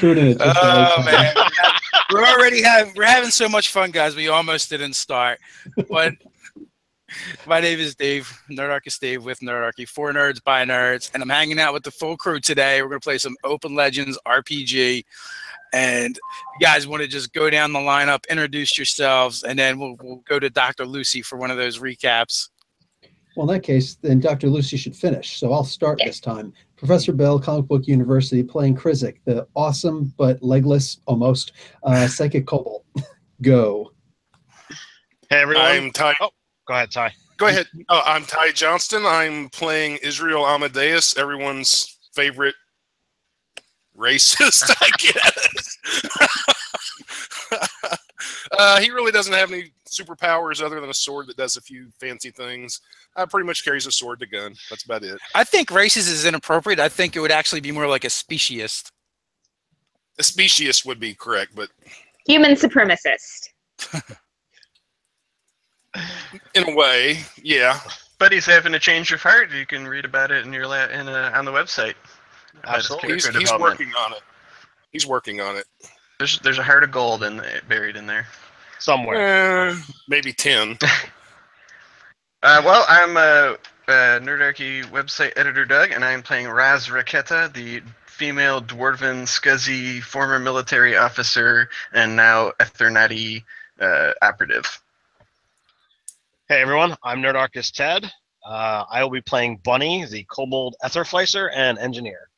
Doing it just the right Oh time. man, we're having so much fun, guys. We almost didn't start, but my name is Dave, Nerdarchy Dave with Nerdarchy, for nerds by nerds, and I'm hanging out with the full crew today. We're gonna play some Open Legends RPG, and you guys want to just go down the lineup, introduce yourselves, and then we'll go to Dr. Lucy for one of those recaps. Well, in that case, then Dr. Lucy should finish. So I'll start this time. Professor Bell, Comic Book University, playing Krizik, the awesome but legless, almost, psychic kobold. Go. Hey, everyone. I'm Ty. Oh, go ahead, Ty. Go ahead. Oh, I'm Ty Johnston. I'm playing Israel Amadeus, everyone's favorite racist, I guess. He really doesn't have any superpowers other than a sword that does a few fancy things. Pretty much carries a sword to gun. That's about it. I think racist is inappropriate. I think it would actually be more like a speciesist. A speciesist would be correct, but human supremacist. In a way, yeah. But he's having a change of heart. You can read about it in your on the website. Absolutely. He's working on it. He's working on it. There's a heart of gold buried in there. Somewhere. Maybe 10. Well, I'm Nerdarchy website editor Doug, and I'm playing Raz Raketa, the female dwarven scuzzy former military officer and now Ethernati operative. Hey, everyone. I'm Nerdarchy Ted. I will be playing Bunny, the kobold Etherflicer and engineer.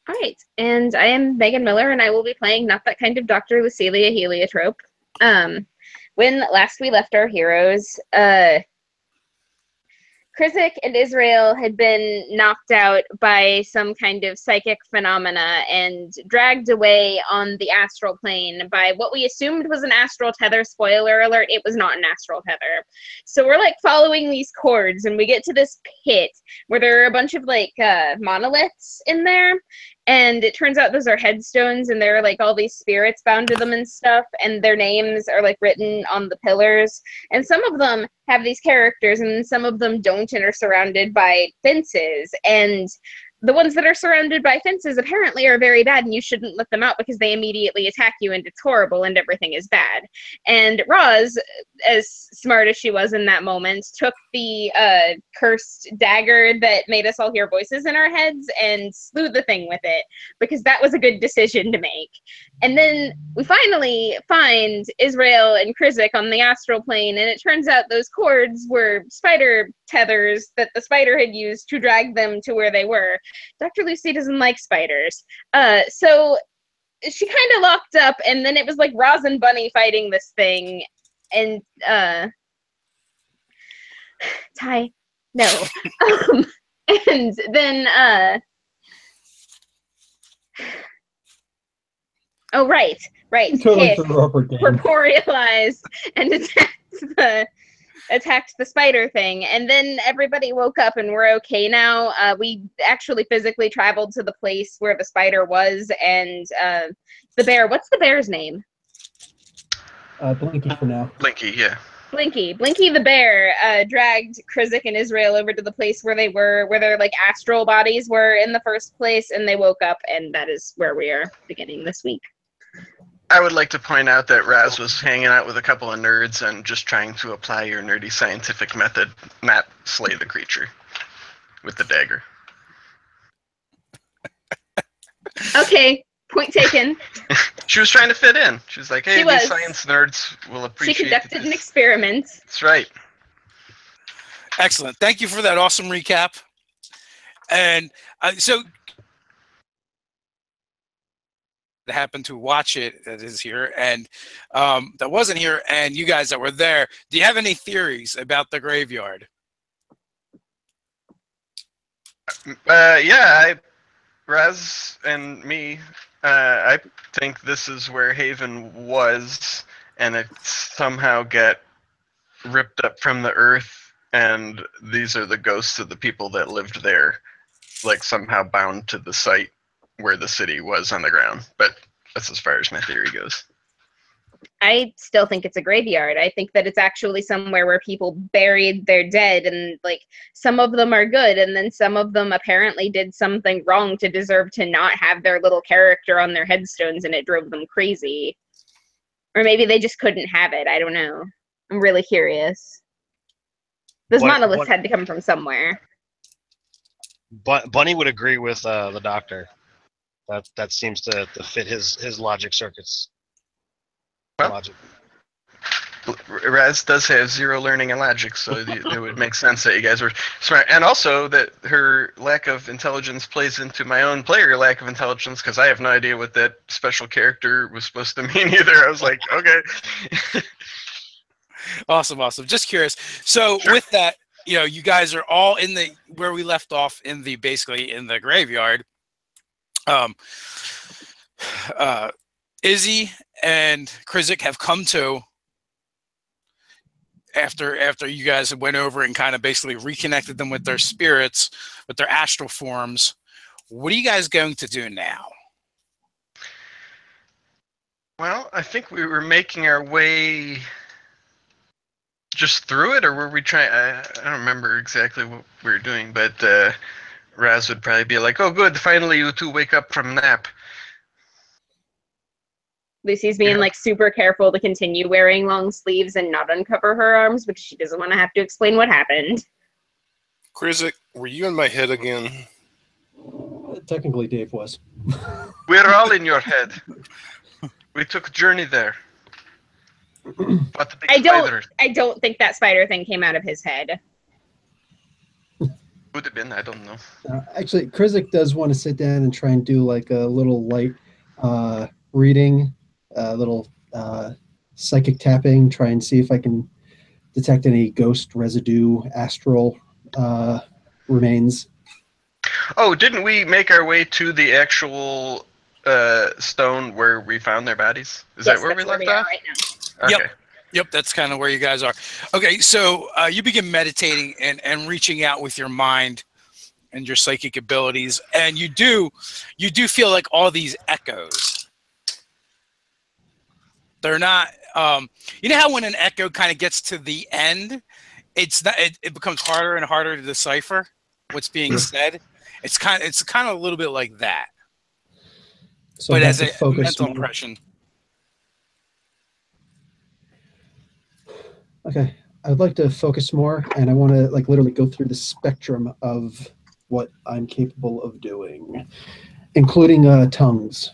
All right, and I am Megan Miller, and I will be playing Not That Kind of Dr. Lucilia Heliotrope. When last we left our heroes, Krizik and Israel had been knocked out by some kind of psychic phenomena and dragged away on the astral plane by what we assumed was an astral tether. Spoiler alert, it was not an astral tether. So we're like following these cords, and we get to this pit where there are a bunch of like monoliths in there. And it turns out those are headstones, and there are like all these spirits bound to them and stuff, and their names are like written on the pillars. And some of them have these characters, and some of them don't, and are surrounded by fences. And the ones that are surrounded by fences apparently are very bad, and you shouldn't let them out because they immediately attack you, and it's horrible, and everything is bad. And Roz, as smart as she was in that moment, took the cursed dagger that made us all hear voices in our heads and slew the thing with it, because that was a good decision to make. And then we finally find Israel and Krizik on the astral plane, and it turns out those cords were spider tethers that the spider had used to drag them to where they were. Dr. Lucy doesn't like spiders. So she kind of locked up, and then it was like Roz and Bunny fighting this thing. And Ty, no. And then oh right. Totally Hit corporealized and attacked the spider thing, and then everybody woke up and we're okay now. We actually physically traveled to the place where the spider was, and the bear, what's the bear's name? Blinky for now. Blinky, yeah. Blinky the bear dragged Krizik and Israel over to the place where they were, where their like astral bodies were in the first place, and they woke up, and that is where we are beginning this week. I would like to point out that Raz was hanging out with a couple of nerds and just trying to apply your nerdy scientific method, not slay the creature with the dagger. Okay, point taken. She was trying to fit in. She was like, hey, these science nerds will appreciate She conducted an experiment. That's right. Excellent. Thank you for that awesome recap. And so happened to watch it that is here and that wasn't here, and you guys that were there, do you have any theories about the graveyard? Yeah, Raz and me, I think this is where Haven was, and it somehow got ripped up from the earth, and these are the ghosts of the people that lived there, like somehow bound to the site where the city was on the ground. But that's as far as my theory goes. I still think it's a graveyard. I think that it's actually somewhere where people buried their dead, and like some of them are good, and then some of them apparently did something wrong to deserve to not have their little character on their headstones, and it drove them crazy. Or maybe they just couldn't have it. I don't know. I'm really curious. Those monoliths had to come from somewhere. But Bunny would agree with the doctor. That seems to fit his logic circuits. Well, logic. Raz does have 0 learning and logic, so it would make sense that you guys were smart. And also that her lack of intelligence plays into my own player lack of intelligence, because I have no idea what that special character was supposed to mean either. I was like, okay. Awesome. Just curious. So Sure. with that, you guys are all in where we left off basically in the graveyard. Izzy and Krizik have come to after you guys went over and kind of basically reconnected them with their spirits, with their astral forms. What are you guys going to do now? Well, I think we were making our way just through it, or were we trying? I don't remember exactly what we were doing, but Raz would probably be like, "Oh, good, finally you two wake up from nap." Lucy's being like super careful to continue wearing long sleeves and not uncover her arms because she doesn't want to have to explain what happened. Krizik, were you in my head again? Technically, Dave was. We're all in your head. We took a journey there. But the big spider I don't think that spider thing came out of his head. would have been. I don't know. Actually, Krizik does want to sit down and try and do like a little light reading, a little psychic tapping, try and see if I can detect any ghost residue, astral remains. Oh, didn't we make our way to the actual stone where we found their bodies? Is that where we left off? Right now. Okay. Yep, that's kind of where you guys are. Okay, so you begin meditating and reaching out with your mind and your psychic abilities, and you do feel like all these echoes. They're not. You know how when an echo kind of gets to the end, it becomes harder and harder to decipher what's being said. It's kind of a little bit like that, So but I as have to a focus mental more. impression. Okay, I would like to focus more, and I want to like literally go through the spectrum of what I'm capable of doing, including tongues.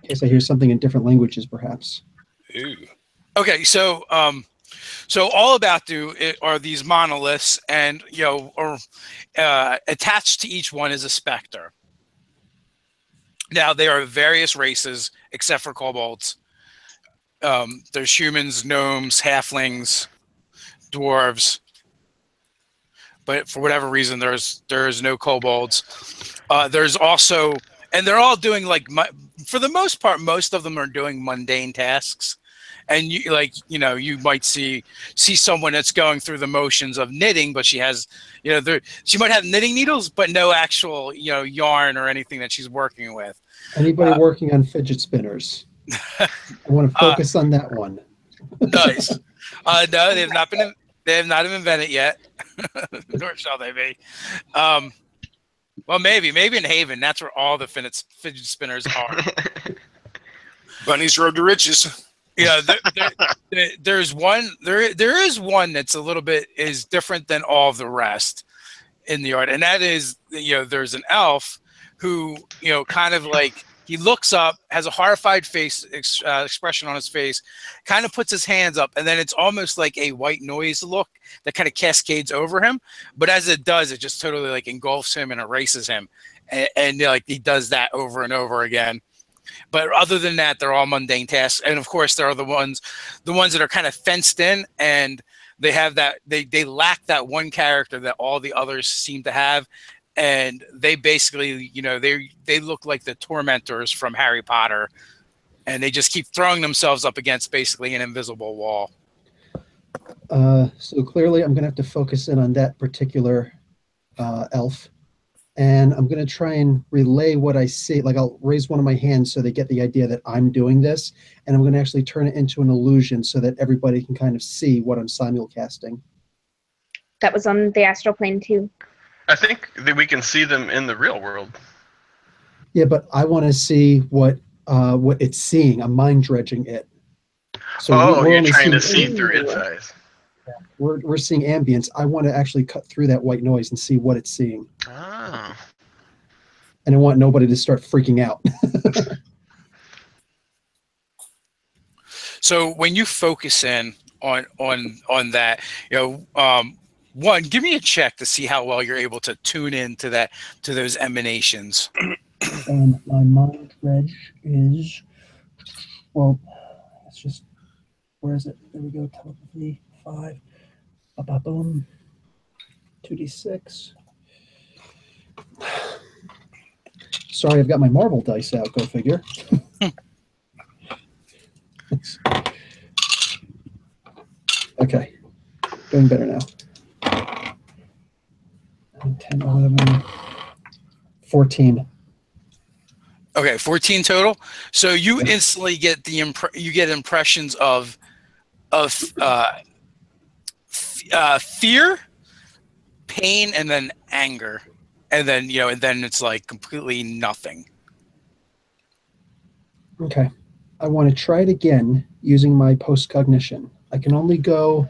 In case I hear something in different languages, perhaps. Ooh. Okay, so all about are these monoliths, and attached to each one is a specter. Now they are various races, except for kobolds. There's humans, gnomes, halflings, dwarves, but for whatever reason, there's no kobolds. There's also, and they're all doing for the most part, most of them are doing mundane tasks. And you might see someone that's going through the motions of knitting, but she has, she might have knitting needles, but no actual, yarn or anything that she's working with. Anybody working on fidget spinners? I want to focus on that one. Nice. No, they have not been invented yet, nor shall they be. Well, maybe in Haven. That's where all the fidget spinners are. Bunny's road to riches. Yeah, there's one. There is one that's a little bit is different than all of the rest in the art, and that is there's an elf who kind of like he looks up, has a horrified face expression on his face, kind of puts his hands up, and then it's almost like a white noise look that kind of cascades over him. But as it does, it just totally like engulfs him and erases him, and like he does that over and over again. But other than that, they're all mundane tasks, and of course, there are the ones that are kind of fenced in, and they have that they lack that one character that all the others seem to have. And they basically, they look like the tormentors from Harry Potter, and they just keep throwing themselves up against basically an invisible wall. So clearly, I'm going to have to focus in on that particular elf. and I'm going to try and relay what I see. Like I'll raise one of my hands so they get the idea that I'm doing this, and I'm going to actually turn it into an illusion so that everybody can kind of see what I'm simulcasting. That was on the astral plane too. I think that we can see them in the real world. Yeah, but I want to see what it's seeing. I'm mind dredging it. So we're you're only trying to seeing see through its eyes. We're seeing ambience. I want to actually cut through that white noise and see what it's seeing. Oh. And I want nobody to start freaking out. So when you focus in on that, one, give me a check to see how well you're able to tune into to those emanations. And my mind dredge is, well, it's just, where is it? There we go. Telepathy 5. Boom. 2d6. Sorry, I've got my marble dice out. Go figure. Okay. Doing better now. 10, 11, 14. Okay, 14 total. So you instantly get impressions of fear, pain, and then anger, and then it's like completely nothing. Okay, I want to try it again using my post-cognition. I can only go.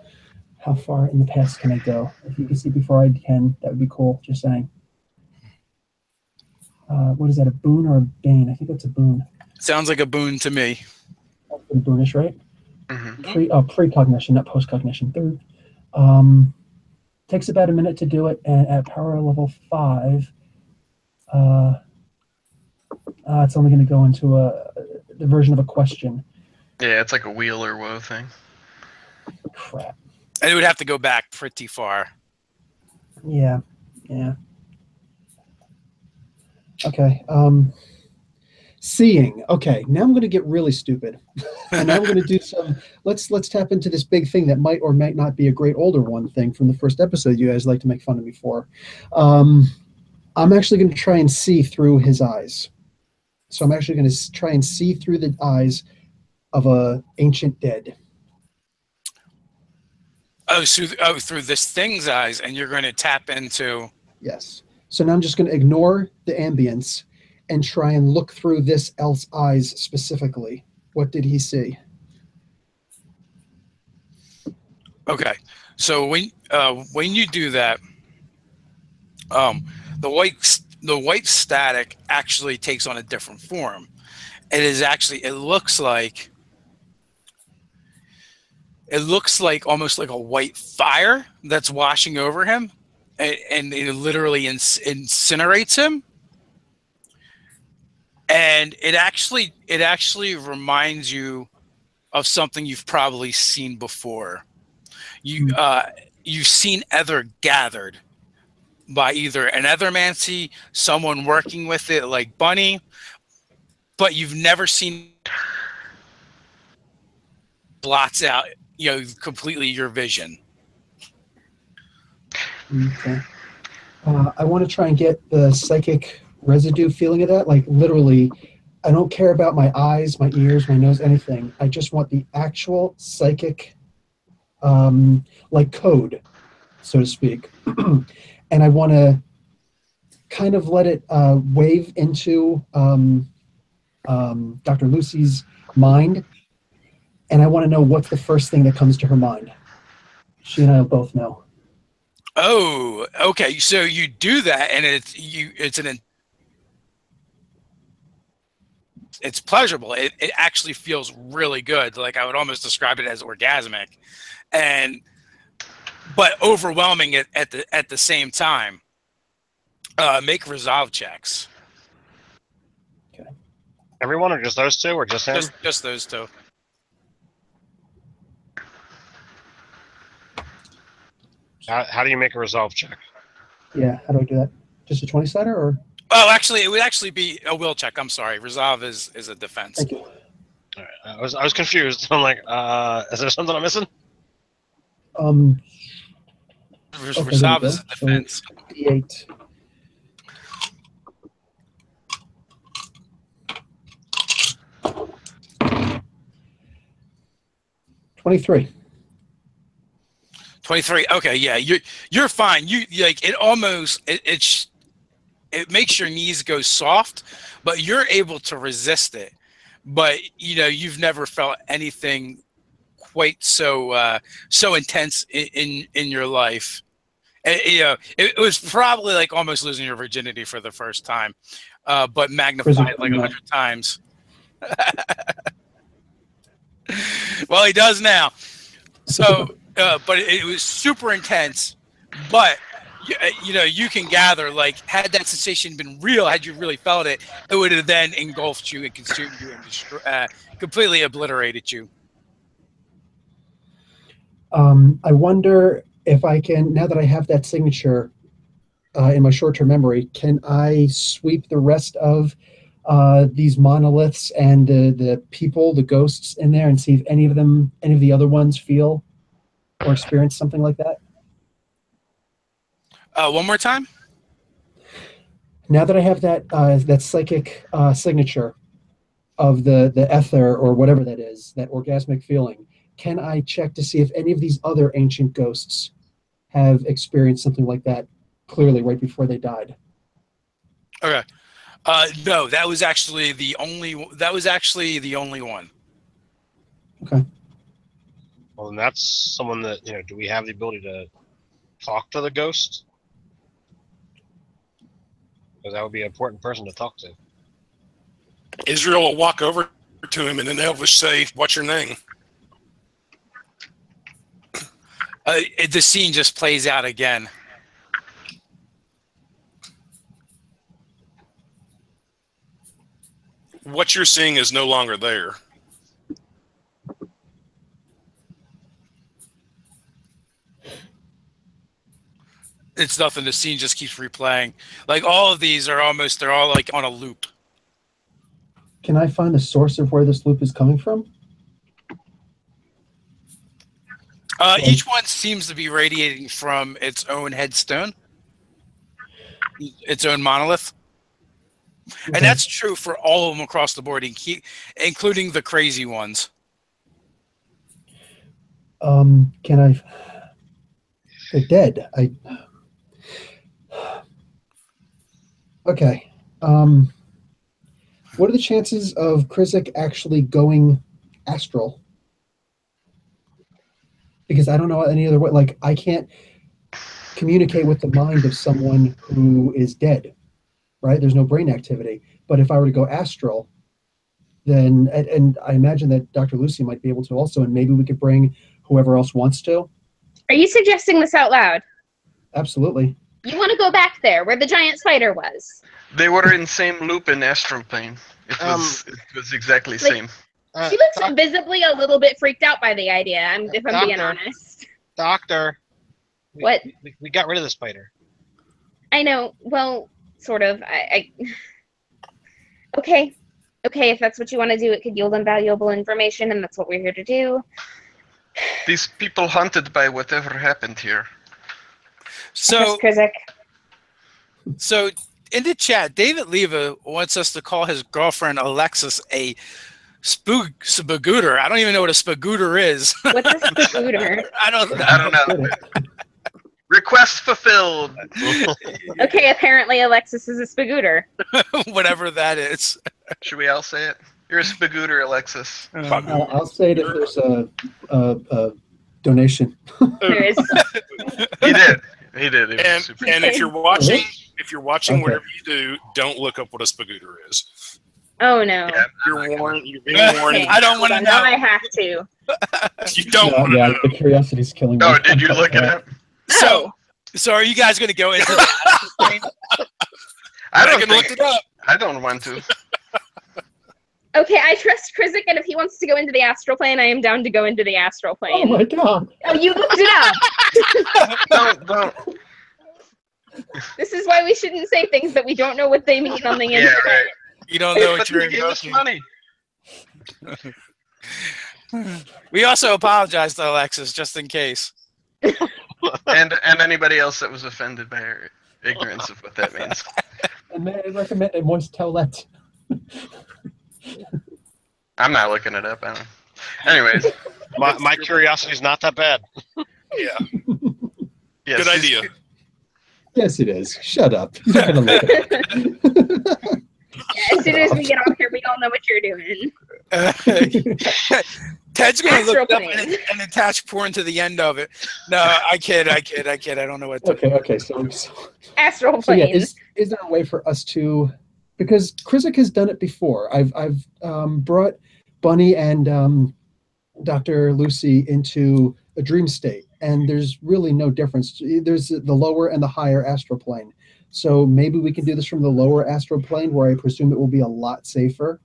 How far in the past can I go? If you can see before I can, that would be cool. Just saying. What is that, a boon or a bane? I think that's a boon. Sounds like a boon to me. That's pretty boonish, right? Mm-hmm. Precognition, not postcognition. Takes about a minute to do it, and at power level 5, it's only going to go into the version of a question. Yeah, it's like a wheel or woe thing. Crap. And it would have to go back pretty far. Yeah. Okay. Seeing. Okay, now I'm going to get really stupid, and now I'm going to do some. Let's tap into this big thing that might or might not be a great older one thing from the first episode. You guys like to make fun of me for. I'm actually going to try and see through his eyes. So I'm actually going to try and see through the eyes of a ancient dead. Through this thing's eyes, and you're going to tap into. Yes. So now I'm just going to ignore the ambience and try and look through this elf's eyes specifically. What did he see? Okay. So when you do that, the white static actually takes on a different form. It looks like almost like a white fire that's washing over him, and it literally incinerates him. And it actually reminds you of something you've probably seen before. You've seen Aether gathered by either an Ethermancy, someone working with it like Bunny, but you've never seen blots out, completely your vision. Okay. I want to try and get the psychic residue feeling of that. Like literally, I don't care about my eyes, my ears, my nose, anything. I just want the actual psychic, like code, so to speak. And I want to kind of let it wave into Dr. Lucy's mind. And I want to know what's the first thing that comes to her mind. She and I will both know. Oh, okay. So you do that, and it's pleasurable. It actually feels really good. Like I would almost describe it as orgasmic, but overwhelming at the same time. Make resolve checks. Okay. Everyone, or just those two, or just him? Just those two. How do you make a resolve check? Yeah, how do I do that? Just a 20-sider or? Oh, actually, it would actually be a will check. I'm sorry. Resolve is a defense. Thank you. All right. I was confused. I'm like, is there something I'm missing? Okay, Resolve is a defense. So, D8. 23. 23. Okay, yeah, you're fine. You like it almost it makes your knees go soft, but you're able to resist it. But you've never felt anything quite so intense in your life. And, it was probably like almost losing your virginity for the first time, but magnified like 100 times. Well, he does now. So, but it was super intense. But you can gather, like, had that sensation been real, had you really felt it, it would have then engulfed you and consumed you and completely obliterated you. I wonder if I can, now that I have that signature in my short-term memory, can I sweep the rest of these monoliths and the people, the ghosts in there, and see if any of the other ones feel or experience something like that? One more time? Now that I have that psychic signature of the ether or whatever that is, that orgasmic feeling, can I check to see if any of these other ancient ghosts have experienced something like that clearly right before they died? Okay. No, that was actually the only one. Okay. Well, then that's someone that, do we have the ability to talk to the ghost? Because that would be an important person to talk to. Israel will walk over to him and in Elvish say, "What's your name?" The scene just plays out again. What you're seeing is no longer there. It's nothing. The scene just keeps replaying. Like all of these they're all like on a loop. Can I find the source of where this loop is coming from? Each one seems to be radiating from its own headstone, its own monolith. Okay. And that's true for all of them across the board, including the crazy ones. Can I... They're dead. Okay. What are the chances of Krizik actually going astral? Because I don't know any other way. Like, I can't communicate with the mind of someone who is dead, right? There's no brain activity. But if I were to go astral, then, and I imagine that Dr. Lucy might be able to also, and maybe we could bring whoever else wants to. Are you suggesting this out loud? Absolutely. You want to go back there where the giant spider was? They were in same loop in astral plane. It was exactly same. She looks visibly a little bit freaked out by the idea, if I'm being honest. Doctor. What? We got rid of the spider. I know. Well, sort of. Okay. Okay, if that's what you want to do, it could yield invaluable information, and that's what we're here to do. These people hunted by whatever happened here. So, Krizik. So in the chat, David Leva wants us to call his girlfriend Alexis a spagooter. I don't even know what a spagooter is. What's a spagooter? I don't know. Request fulfilled. Okay, apparently Alexis is a spagooter. Whatever that is. Should we all say it? You're a spagooter, Alexis. I'll say it if there's a donation. There is. He did. He did. And if you're watching, Okay. whatever you do, don't look up what a spagooter is. Oh no. Yeah, You're warned. You're being warned. Okay. I don't want to know. Now I have to. You don't want to Yeah, know. the curiosity's killing me. Oh, did you look it up? So are you guys going to go into the I don't Megan think, looked it up. I don't want to. Okay, I trust Krizik, and if he wants to go into the astral plane, I am down to go into the astral Oh plane. my god. Oh, you looked it up. Don't. This is why we shouldn't say things that we don't know what they mean on the Yeah, internet. right. You don't know what But you're he gave us invoking. money. We also apologize to Alexis just in case. And anybody else that was offended by her ignorance of what that means. And may I recommend a moist towelette? I'm not looking it up. I don't. Anyways, My curiosity is not that bad. Yeah. Yes, Good idea. Yes, it is. Shut up. You're not gonna look it up. Yeah, as soon as we get off here, we all know what you're doing. Ted's going to Astral look up plane. and attach porn to the end of it. No, I kid. I don't know what to Okay. So Astral yeah, plane. is there a way for us to, because Krizik has done it before. I've brought Bunny and Dr. Lucy into a dream state, and there's really no difference. There's the lower and the higher astral plane. So maybe we can do this from the lower astral plane, where I presume it will be a lot safer.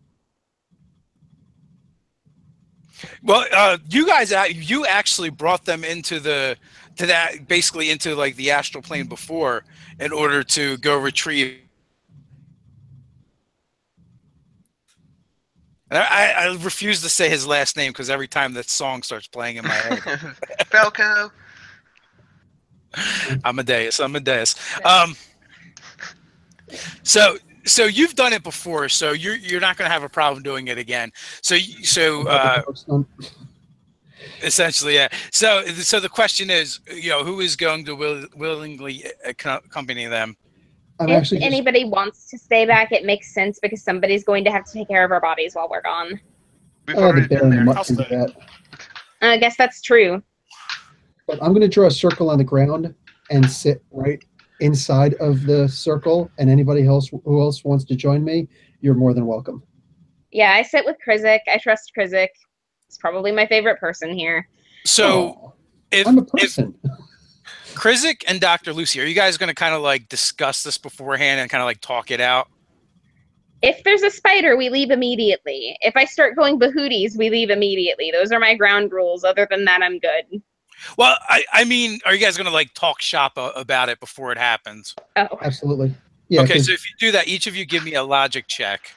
Well, you guys, you actually brought them into basically into like the astral plane before in order to go retrieve. And I refuse to say his last name because every time that song starts playing in my head. Falco. Amadeus. So you've done it before, so you're not going to have a problem doing it again. Essentially, yeah. So the question is, who is going to willingly accompany them? If anybody wants to stay back, it makes sense because somebody's going to have to take care of our bodies while we're gone. We've already been there. Much into that. I guess that's true. But I'm going to draw a circle on the ground and sit right inside of the circle, and anybody else who else wants to join me, you're more than welcome. Yeah, I sit with Krizik. I trust Krizik. He's probably my favorite person here. So, I'm a person. Krizik and Dr. Lucy, are you guys going to kind of like discuss this beforehand and kind of like talk it out? If there's a spider, we leave immediately. If I start going bahooties, we leave immediately. Those are my ground rules. Other than that, I'm good. Well, I mean, are you guys going to like talk shop about it before it happens? Oh, Absolutely. Yeah. Okay, so if you do that, each of you give me a logic check.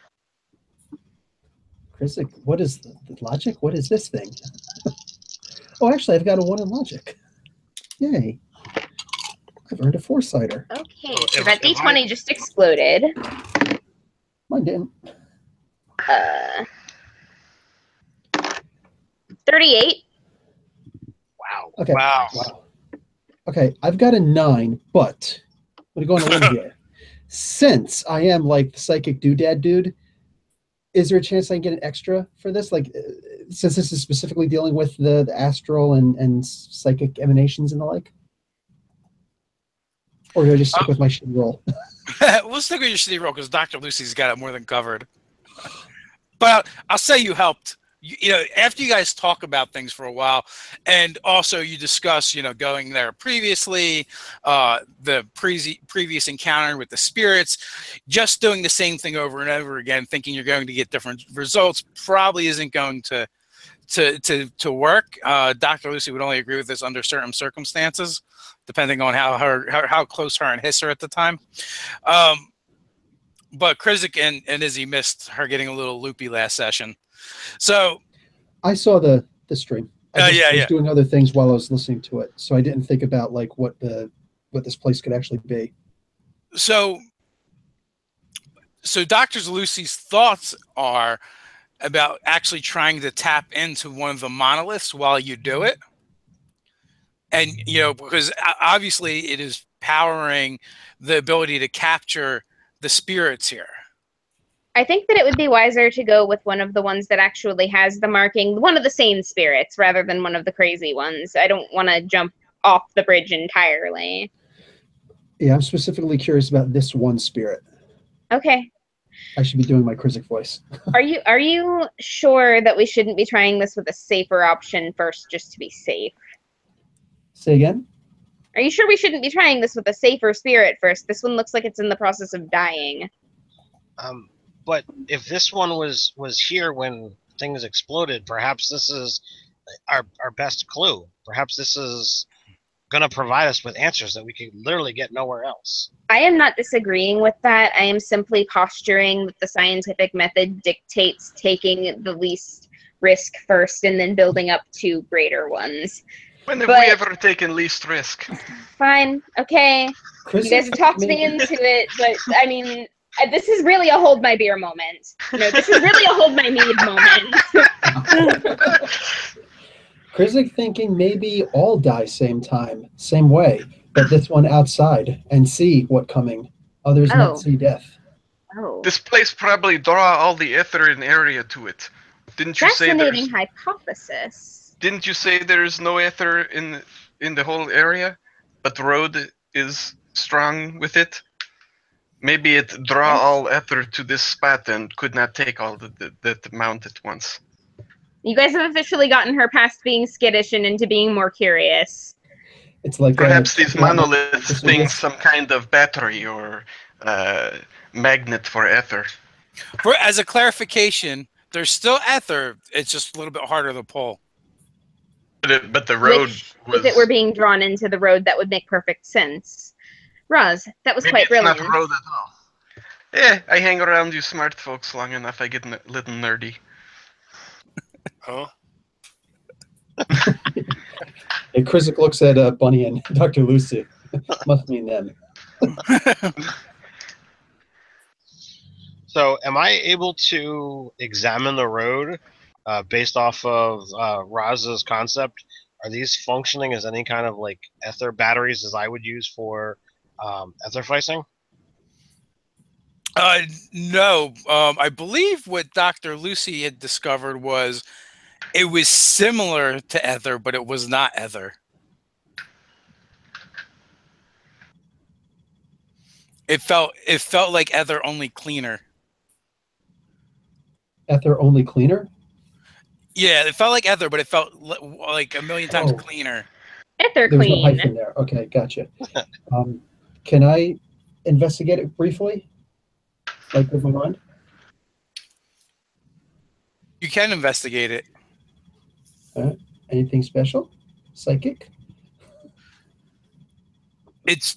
Krizik, what is the logic? What is this thing? Oh, actually, I've got a 1 in logic. Yay. I've earned a 4-sider. okay. So that D20 just exploded. Mine didn't. 38. Wow. Okay. Wow. Okay, I've got a 9, but I'm going to go on a limb here. Since I am like the psychic doodad dude, is there a chance I can get an extra for this? Like, since this is specifically dealing with the astral and psychic emanations and the like? Or do I just stick with my shitty roll? We'll stick with your shitty roll because Dr. Lucy's got it more than covered. But I'll say you helped. After you guys talk about things for a while, and also you discuss, going there previously, the previous encounter with the spirits, just doing the same thing over and over again, thinking you're going to get different results, probably isn't going to work. Dr. Lucy would only agree with this under certain circumstances, depending on how close her and Hiss are at the time. But Krizik and Izzy missed her getting a little loopy last session. So I saw the stream. I was yeah. doing other things while I was listening to it, so I didn't think about like what this place could actually be. So Dr. Lucy's thoughts are about actually trying to tap into one of the monoliths while you do it. And, because obviously it is powering the ability to capture the spirits here. I think that it would be wiser to go with one of the ones that actually has the marking, one of the sane spirits, rather than one of the crazy ones. I don't want to jump off the bridge entirely. Yeah, I'm specifically curious about this one spirit. Okay. I should be doing my Krizik voice. Are you sure that we shouldn't be trying this with a safer option first, just to be safe? Say again? Are you sure we shouldn't be trying this with a safer spirit first? This one looks like it's in the process of dying. But if this one was here when things exploded, perhaps this is our best clue. Perhaps this is going to provide us with answers that we could literally get nowhere else. I am not disagreeing with that. I am simply posturing that the scientific method dictates taking the least risk first and then building up to greater ones. When have we ever taken least risk? Fine. Okay. Krizik, You guys have talked me into it, but I mean, this is really a hold my beer moment. This is really a hold my mead moment. Krizik thinking maybe all die same time, same way, but this one outside and see what coming. Others not Oh. see death. Oh. This place probably draw all the ether in area to it. Didn't you say Fascinating there's? hypothesis. Didn't you say there's no ether in the whole area, but the road is strong with it? Maybe it draw Yes. all ether to this spot and could not take all the mount at once. You guys have officially gotten her past being skittish and into being more curious. It's like Perhaps these monoliths Vesuvius. being some kind of battery or magnet for ether. As a clarification, there's still ether. It's just a little bit harder to pull. But the road Which, was. if it were being drawn into the road, that would make perfect sense. Roz, that was Maybe quite it's brilliant. not a road at all. Yeah, I hang around you smart folks long enough, I get a little nerdy. Huh? And Krizik looks at Bunny and Dr. Lucy. Must mean them. So, am I able to examine the road based off of Roz's concept? Are these functioning as any kind of like ether batteries as I would use for ether flicing? No. I believe what Dr. Lucy had discovered was it was similar to ether, but it was not ether. It felt like ether, only cleaner. Ether only cleaner? Yeah, it felt like ether, but it felt like a million times cleaner. Ether There was no clean. hyphen there. Okay, gotcha. Can I investigate it briefly? Like with my mind? You can investigate it. Anything special? Psychic? It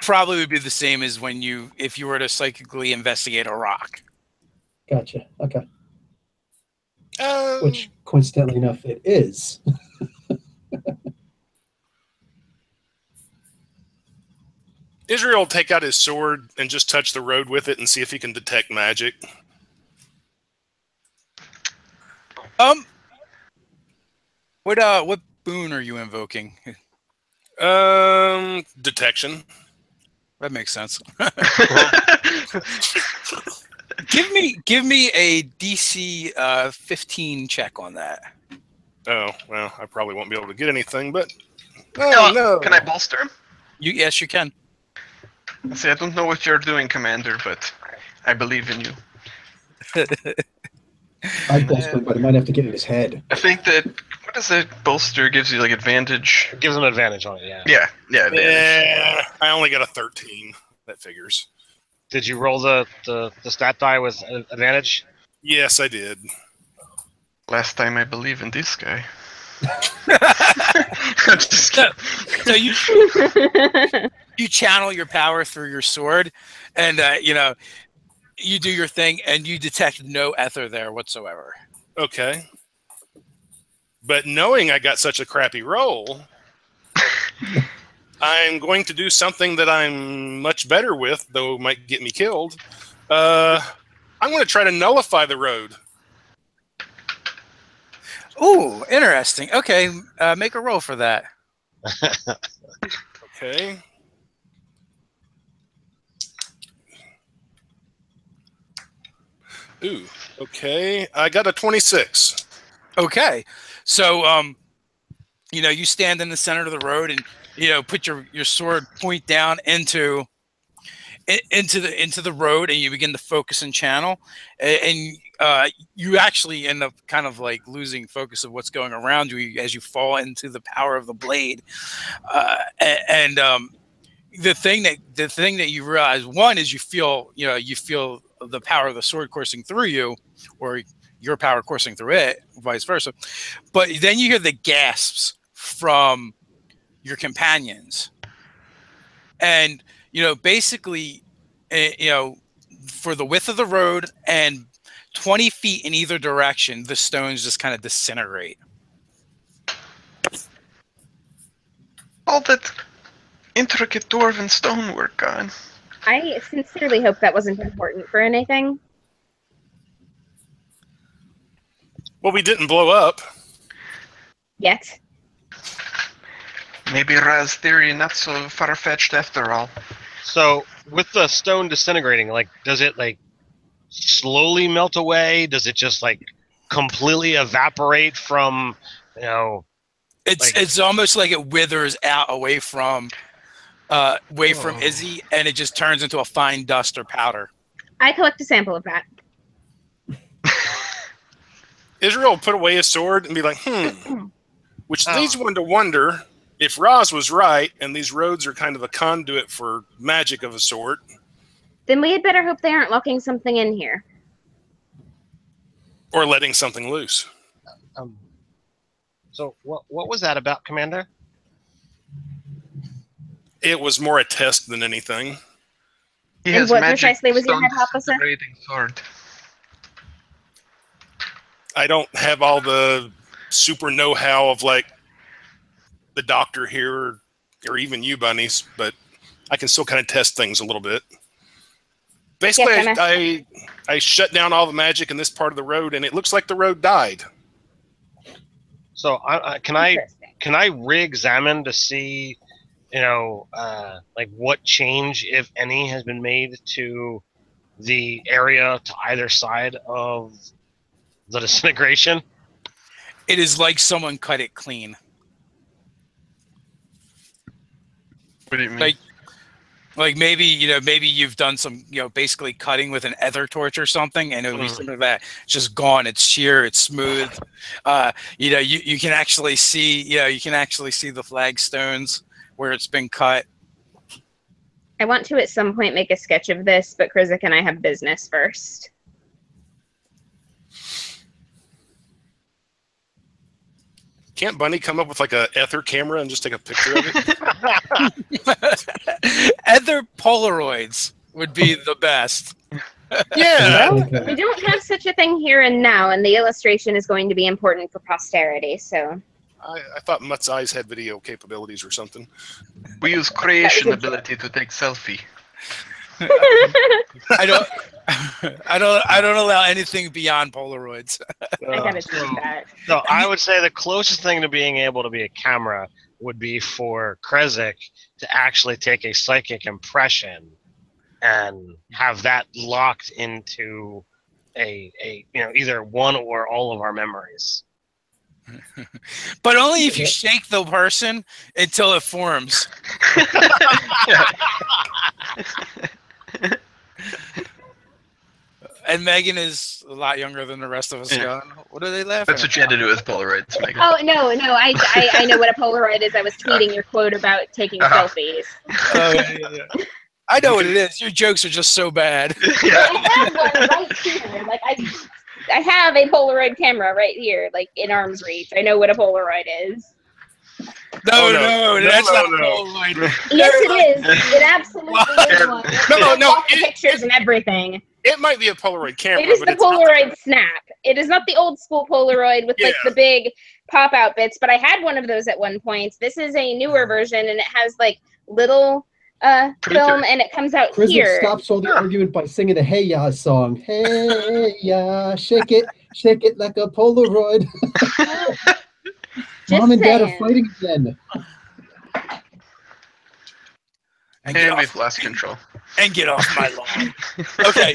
probably would be the same as if you were to psychically investigate a rock. Gotcha. Okay. Which, coincidentally enough, it is. Israel will take out his sword and just touch the road with it and see if he can detect magic. What boon are you invoking? Detection. That makes sense. Give me a DC 15 check on that. Oh, well, I probably won't be able to get anything, but no. Can I bolster him? Yes, you can. I don't know what you're doing, Commander, but I believe in you. I'd bolster him, but I might have to get in his head. I think that what is that bolster gives you like advantage? It gives an advantage on it, yeah. Yeah, advantage. Yeah, I only got a 13. That figures. Did you roll the stat die with advantage? Yes, I did. Last time I believe in this guy. I'm just kidding. So you channel your power through your sword, and you do your thing, and you detect no ether there whatsoever. Okay. But knowing I got such a crappy roll, I'm going to do something that I'm much better with, though it might get me killed. I'm going to try to nullify the road. Ooh, interesting. Okay, make a roll for that. Okay. Ooh, okay. I got a 26. Okay, so you stand in the center of the road and put your sword point down into the road, and you begin to focus and channel, and you actually end up kind of like losing focus of what's going around you as you fall into the power of the blade, and the thing that you realize, one is you feel the power of the sword coursing through you, or your power coursing through it, vice versa, but then you hear the gasps from your companions, and basically, for the width of the road and 20 feet in either direction, the stones just kind of disintegrate. All that intricate dwarven stonework gone. I sincerely hope that wasn't important for anything. Well, we didn't blow up. Yet. Maybe Raz's theory not so far-fetched after all. So, with the stone disintegrating, like, does it like slowly melt away? Does it just like completely evaporate from, you know? It's almost like it withers out away from Izzy, and it just turns into a fine dust or powder. I collect a sample of that. Israel will put away his sword and be like, which leads one to wonder if Roz was right and these roads are kind of a conduit for magic of a sort. Then we had better hope they aren't locking something in here. Or letting something loose. So what was that about, Commander? It was more a test than anything. He And has what magic precisely was your stone hypothesis? disintegrating sword. I don't have all the super know-how of like the doctor here or even you bunnies, but I can still kind of test things a little bit. Basically, Yes, I shut down all the magic in this part of the road, and it looks like the road died. So can I re-examine to see, you know, like what change, if any, has been made to the area to either side of the disintegration? It is like someone cut it clean. What do you mean? Like maybe you've done some, basically cutting with an ether torch or something, and it would be something that it's just gone. It's sheer, it's smooth. You can actually see, the flagstones where it's been cut. I want to at some point make a sketch of this, but Krizik and I have business first. Can't Bunny come up with like a Aether camera and just take a picture of it? Ether Polaroids would be the best. Yeah. Well, we don't have such a thing here and now, and the illustration is going to be important for posterity, so... I thought Mutt's eyes had video capabilities or something. We use creation ability to take selfie. I don't allow anything beyond Polaroids. I gotta see that. So I would say the closest thing to being able to be a camera would be for Krizik to actually take a psychic impression and have that locked into a either one or all of our memories. But only if you shake the person until it forms. And Megan is a lot younger than the rest of us. Yeah. What are they laughing That's what you had to do with Polaroids, Megan. Oh, no, I know what a Polaroid is. I was tweeting your quote about taking selfies. Oh, yeah. I know what it is. Your jokes are just so bad. I have one right here. Like, I have a Polaroid camera right here, like in arm's reach. I know what a Polaroid is. No, that's not a Polaroid. Yes, it is. It absolutely is one. No, Pictures and everything. It might be a Polaroid camera. It is but the it's not Polaroid Snap. It is not the old school Polaroid with like the big pop out bits, but I had one of those at one point. This is a newer version, and it has like little film, and it comes out Krizik here. stops all the argument by singing a Hey Ya song. Hey Ya, shake it like a Polaroid. Mom and Dad are fighting again. And we've lost control. And get off my lawn. Okay,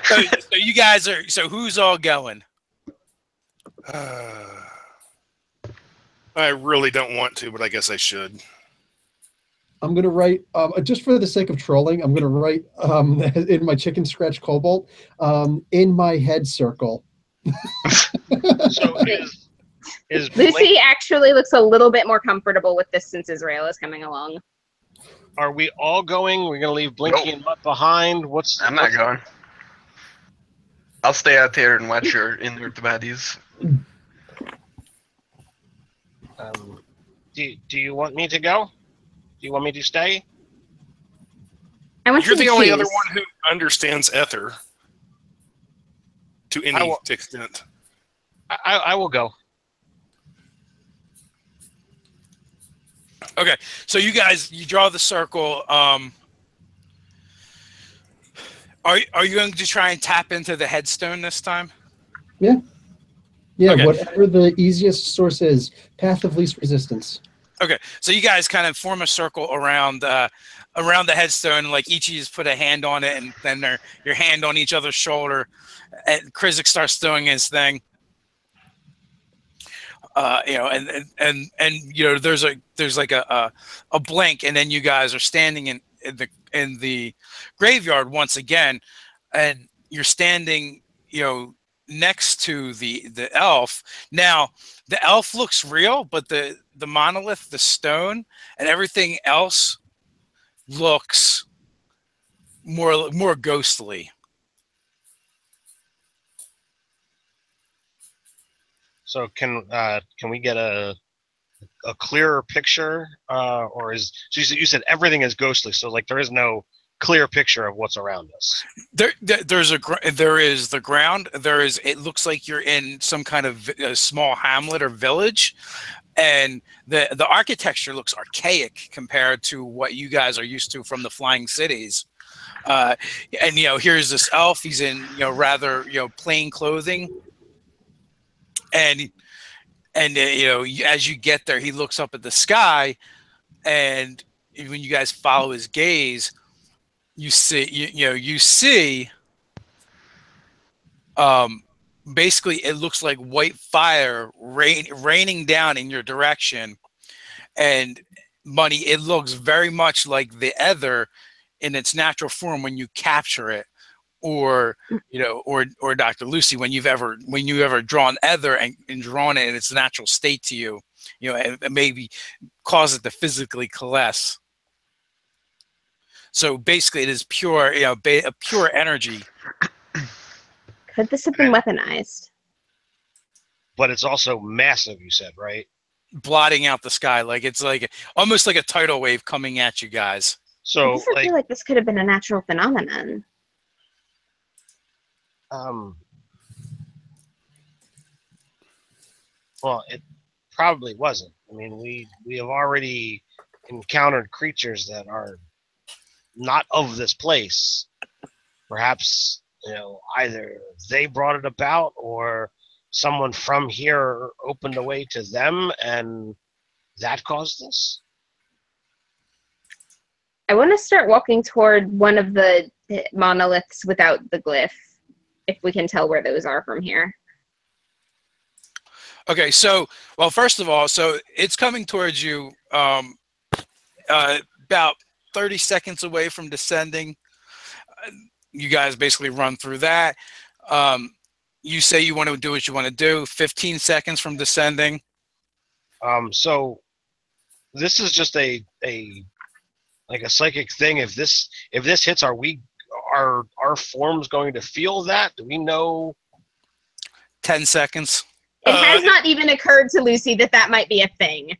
so you guys are. So who's all going? I really don't want to, but I guess I should. I'm going to write, just for the sake of trolling, I'm going to write in my chicken scratch cobalt, in my head circle. So is Lucy actually looks a little bit more comfortable with this since Israel is coming along. Are we all going? We're going to leave Blinky and Mutt behind? I'm not going. I'll stay out there and watch your inward baddies. Do you want me to go? Do you want me to stay? I want You're you to the only choose. other one who understands Aether to any extent. I will go. Okay, so you guys, you draw the circle. Are you going to try and tap into the headstone this time? Yeah. Yeah, Okay. whatever the easiest source is, path of least resistance. Okay, so you guys kind of form a circle around the headstone. Like each of you put a hand on it, and then your hand on each other's shoulder. And Krizik starts doing his thing. There's like a blink, and then you guys are standing in the graveyard once again, and you're standing, next to the elf. Now, the elf looks real, but the monolith, the stone, and everything else looks more ghostly. So can we get a clearer picture, or is so you said everything is ghostly? So like there is no clear picture of what's around us. There is the ground. It looks like you're in some kind of a small hamlet or village, and the architecture looks archaic compared to what you guys are used to from the flying cities. And here's this elf. He's in rather plain clothing, and as you get there, he looks up at the sky, and when you guys follow his gaze, you see basically it looks like white fire raining down in your direction, and Money, it looks very much like the Aether in its natural form when you capture it, or or Dr. Lucy, when you've ever drawn Aether and drawn it in its natural state to you, and maybe cause it to physically coalesce. So basically, it is pure, pure energy. Could this have been weaponized? But it's also massive, you said, right? Blotting out the sky, it's almost like a tidal wave coming at you guys. So I feel like this could have been a natural phenomenon. Well, it probably wasn't. I mean, we have already encountered creatures that are not of this place. Perhaps, either they brought it about or someone from here opened a way to them and that caused this. I want to start walking toward one of the monoliths without the glyph, if we can tell where those are from here. Okay, so, well, first of all, so it's coming towards you about 30 seconds away from descending. You guys basically run through that. You say you want to do what you want to do. 15 seconds from descending. So this is just a psychic thing. If this hits, are our forms going to feel that? Do we know? 10 seconds. It has not even occurred to Lucy that might be a thing.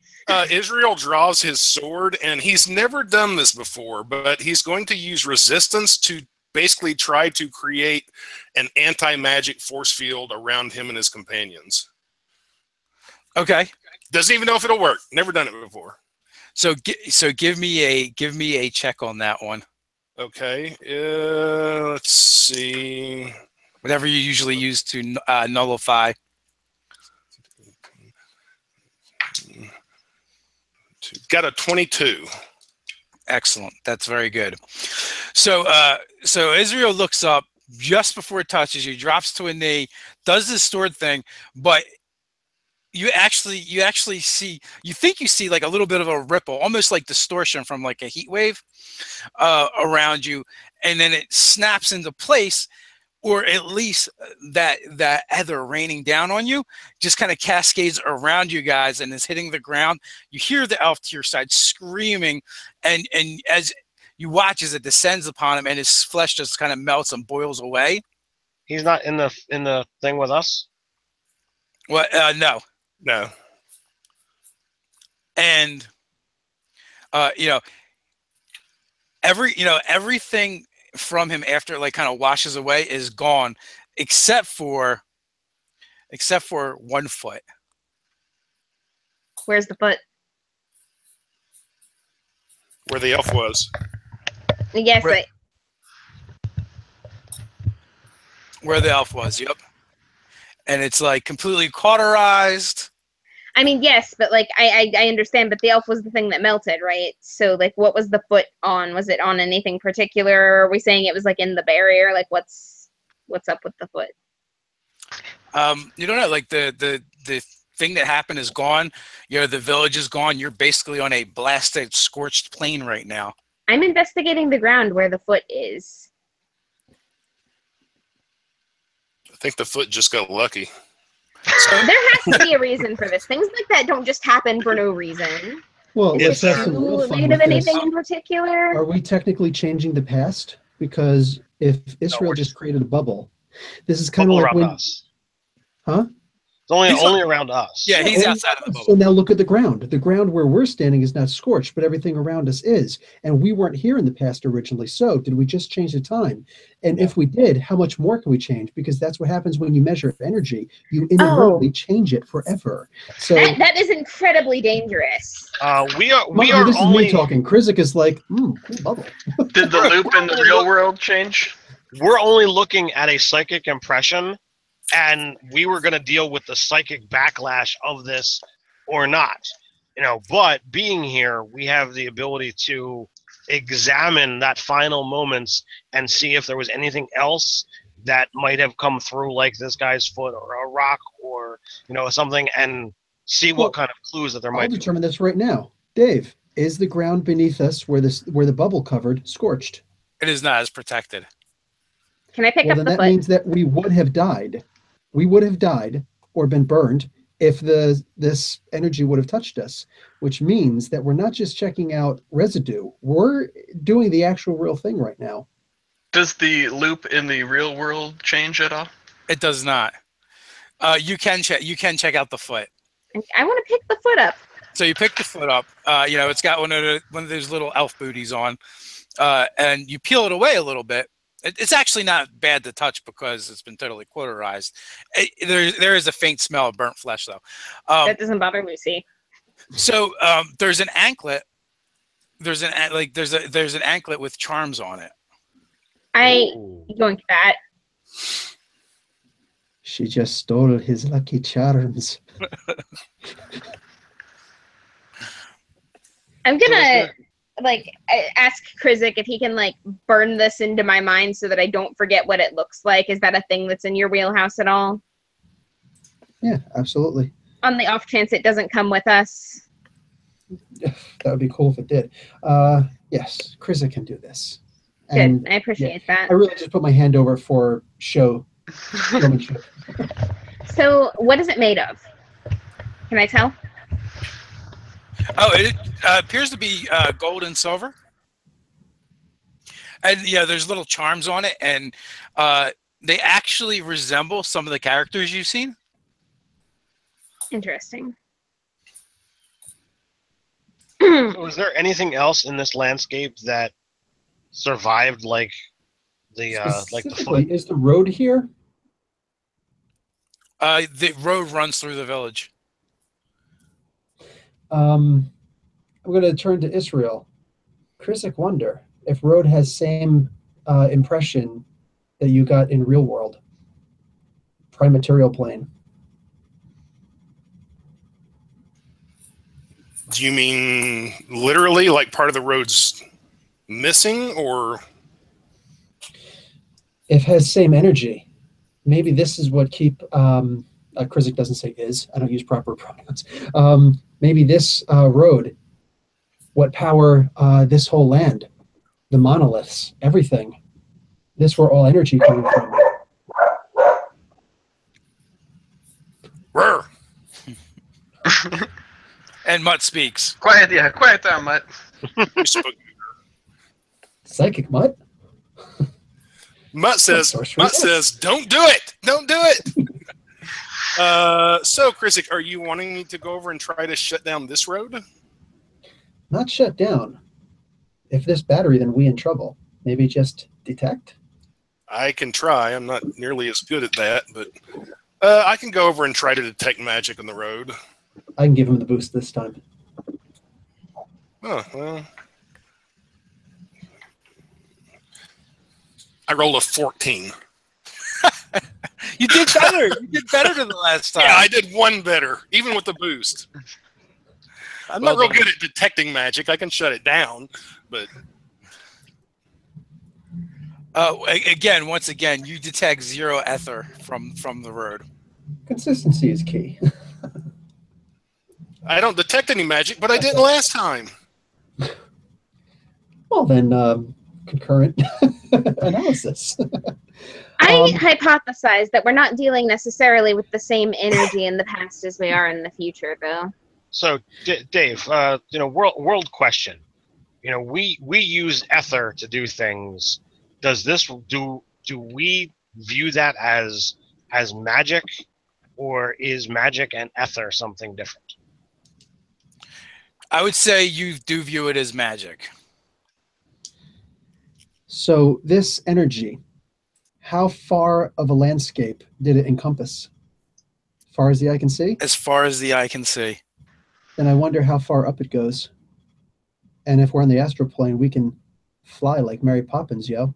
Israel draws his sword, and he's never done this before, but he's going to use resistance to basically try to create an anti-magic force field around him and his companions. Okay. Doesn't even know if it'll work. Never done it before. So give me a check on that one. Okay. Let's see. Whatever you usually use to nullify. Got a 22. Excellent. That's very good. So Israel looks up just before it touches you, drops to a knee, does this sword thing, but you actually see, you think you see like a little bit of a ripple, almost like distortion from like a heat wave around you, and then it snaps into place, or at least that Aether raining down on you just kind of cascades around you guys and is hitting the ground. You hear the elf to your side screaming, and as you watch as it descends upon him, and his flesh just kind of melts and boils away. He's not in the thing with us? What? No. No. And everything from him after it kind of washes away is gone, except for one foot. Where's the foot? Where the elf was. Yes, Where the elf was, yep. and it's like completely cauterized. I mean, yes, but like I understand, but the elf was the thing that melted, right? So like, what was the foot on? Was it on anything particular? Are we saying it was like in the barrier? Like, what's up with the foot? You don't know. Like the thing that happened is gone. You know, the village is gone. You're basically on a blasted, scorched plain right now. I'm investigating the ground where the foot is. I think the foot just got lucky. So There has to be a reason for this. Things like that don't just happen for no reason. Well, let's have some Ooh, real fun made with of this. anything in particular? Are we technically changing the past? Because if Israel we're just created a bubble, this is kind of Bubble like around when, us. huh? It's He's only around us. Yeah, he's Yeah, outside of the So bubble. now look at the ground. The ground where we're standing is not scorched, but everything around us is. And we weren't here in the past originally. So did we just change the time? And if we did, how much more can we change? Because that's what happens when you measure energy. You inadvertently change it forever. So That is incredibly dangerous. We are this is only me talking. Krizik is like, cool bubble. Did the loop in the real world change? we're only looking at a psychic impression, and we were going to deal with the psychic backlash of this or not. You know, but being here, we have the ability to examine that final moments and see if there was anything else that might have come through, like this guy's foot or a rock or, you know, something, and see Well, what kind of clues that there I'll might be. determine this right now. Dave, is the ground beneath us where the bubble covered scorched? It is not as protected. Can I pick Well, up then the that foot? means that we would have died. We would have died or been burned if this energy would have touched us, which means that we're not just checking out residue. We're doing the actual real thing right now. Does the loop in the real world change at all? It does not. You can check out the foot. I want to pick the foot up. So you pick the foot up. You know, it's got one of those little elf booties on, and you peel it away a little bit. It's actually not bad to touch because it's been totally cauterized. There is a faint smell of burnt flesh, though. That doesn't bother Lucy. So there's an anklet. There's an anklet with charms on it. I yoink that. She just stole his lucky charms. I'm gonna ask Krizik if he can like burn this into my mind so that I don't forget what it looks like. Is that a thing that's in your wheelhouse at all? Yeah, absolutely. On the off chance it doesn't come with us. That would be cool if it did. Yes, Krizik can do this. Good. And I appreciate that. I really just put my hand over for showmanship. So what is it made of? Can I tell? Oh, it appears to be gold and silver. And yeah, there's little charms on it, and they actually resemble some of the characters you've seen. Interesting. So is there anything else in this landscape that survived, like the Specifically, foot? is the road here? The road runs through the village. I'm going to turn to Israel. Krizik wonder if road has same impression that you got in real world. Prime material plane. Do you mean literally, like part of the road's missing, or? If it has same energy, maybe this is what keep. Krizik doesn't say is. I don't use proper pronouns. Maybe this road, what power this whole land, the monoliths, everything. This where all energy coming from. Rrr. And Mutt speaks. Quiet down, Mutt. You spoke. Psychic mutt. Mutt says, don't do it. Don't do it. So, Krizik, are you wanting me to go over and try to shut down this road? Not shut down. If this battery, then we in trouble. Maybe just detect? I can try. I'm not nearly as good at that, but I can go over and try to detect magic on the road. I can give him the boost this time. Oh, well. I rolled a 14. You did better. You did better than the last time. Yeah, I did one better, even with the boost. I'm not real good at detecting magic. I can shut it down, but once again, you detect 0 ether from the road. Consistency is key. I don't detect any magic, but I didn't last time. Well, then, concurrent analysis. I hypothesize that we're not dealing necessarily with the same energy in the past as we are in the future, though. So, Dave, world question. We use ether to do things. Does this do we view that as magic, or is magic and ether something different? I would say you do view it as magic. So this energy, how far of a landscape did it encompass? As far as the eye can see? As far as the eye can see. Then I wonder how far up it goes. And if we're on the astral plane, we can fly like Mary Poppins, yo.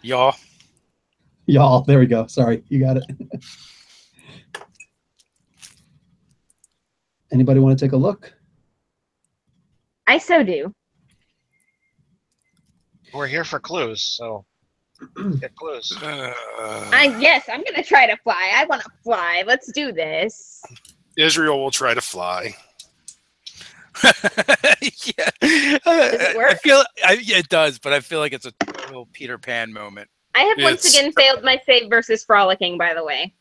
Y'all. Y'all, there we go. Sorry, you got it. Anybody want to take a look? I so do. We're here for clues, so get clues. Yes, I'm going to try to fly. I want to fly. Let's do this. Israel will try to fly. Yeah. Does it work? It does, but I feel like it's a total Peter Pan moment. I have once again failed my save versus frolicking, by the way.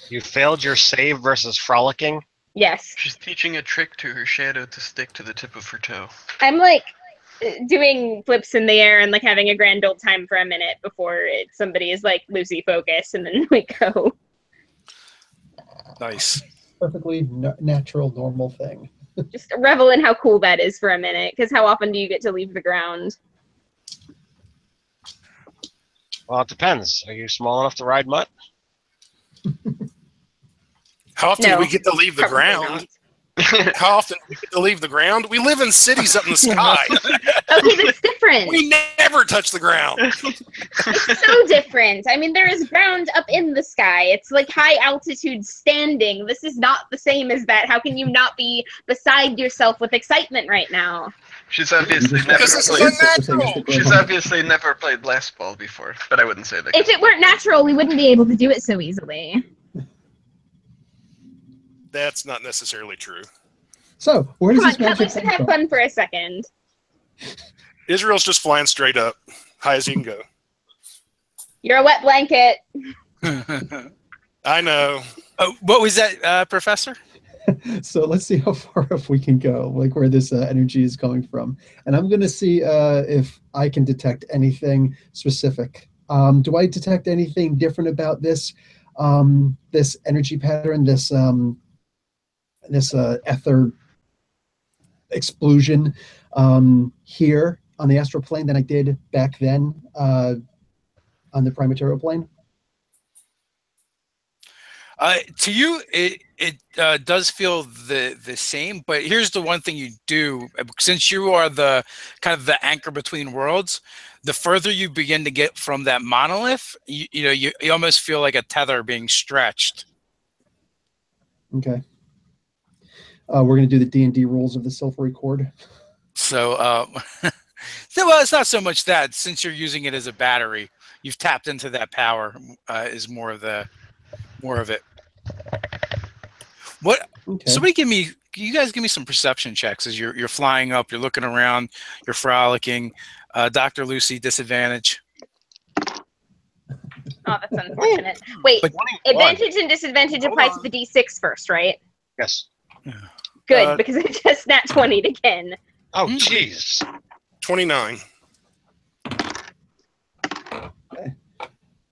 You failed your save versus frolicking? Yes. She's teaching a trick to her shadow to stick to the tip of her toe. I'm like doing flips in the air and like having a grand old time for a minute before somebody is like, Lucy, focus, and then we go. Nice. Perfectly natural, normal thing. Just revel in how cool that is for a minute, because how often do you get to leave the ground? Well, it depends. Are you small enough to ride mutt? How often do we get to leave the Probably ground? not. How often do we get to leave the ground? We live in cities up in the sky. Okay, that's different. We never touch the ground. It's so different. I mean, there is ground up in the sky. It's like high altitude standing. This is not the same as that. How can you not be beside yourself with excitement right now? She's obviously Because this is unnatural. She's obviously never played last ball before, but I wouldn't say that. If it weren't natural, we wouldn't be able to do it so easily. That's not necessarily true. So, where does Come this on, magic Cutlass, and come have from? fun for a second. Israel's just flying straight up, high as he can go. You're a wet blanket. I know. Oh, what was that, Professor? So let's see how far up we can go, like where this energy is coming from. And I'm going to see if I can detect anything specific. Do I detect anything different about this this energy pattern, this ether explosion here on the astral plane than I did back then on the primaterial plane? To you, it does feel the same, but here's the one thing you do. Since you are the kind of the anchor between worlds, the further you begin to get from that monolith, you almost feel like a tether being stretched. Okay. We're going to do the D&D rules of the silvery cord. So, well, it's not so much that. Since you're using it as a battery, you've tapped into that power. Is more of it. What? Okay. Somebody you guys give me some perception checks as you're flying up, you're looking around, you're frolicking. Dr. Lucy, disadvantage. Oh, that's unfortunate. Wait, But- advantage and disadvantage Hold apply on. to the D6 first, right? Yes. Good, because I just nat 20'd again. Oh, jeez. 29.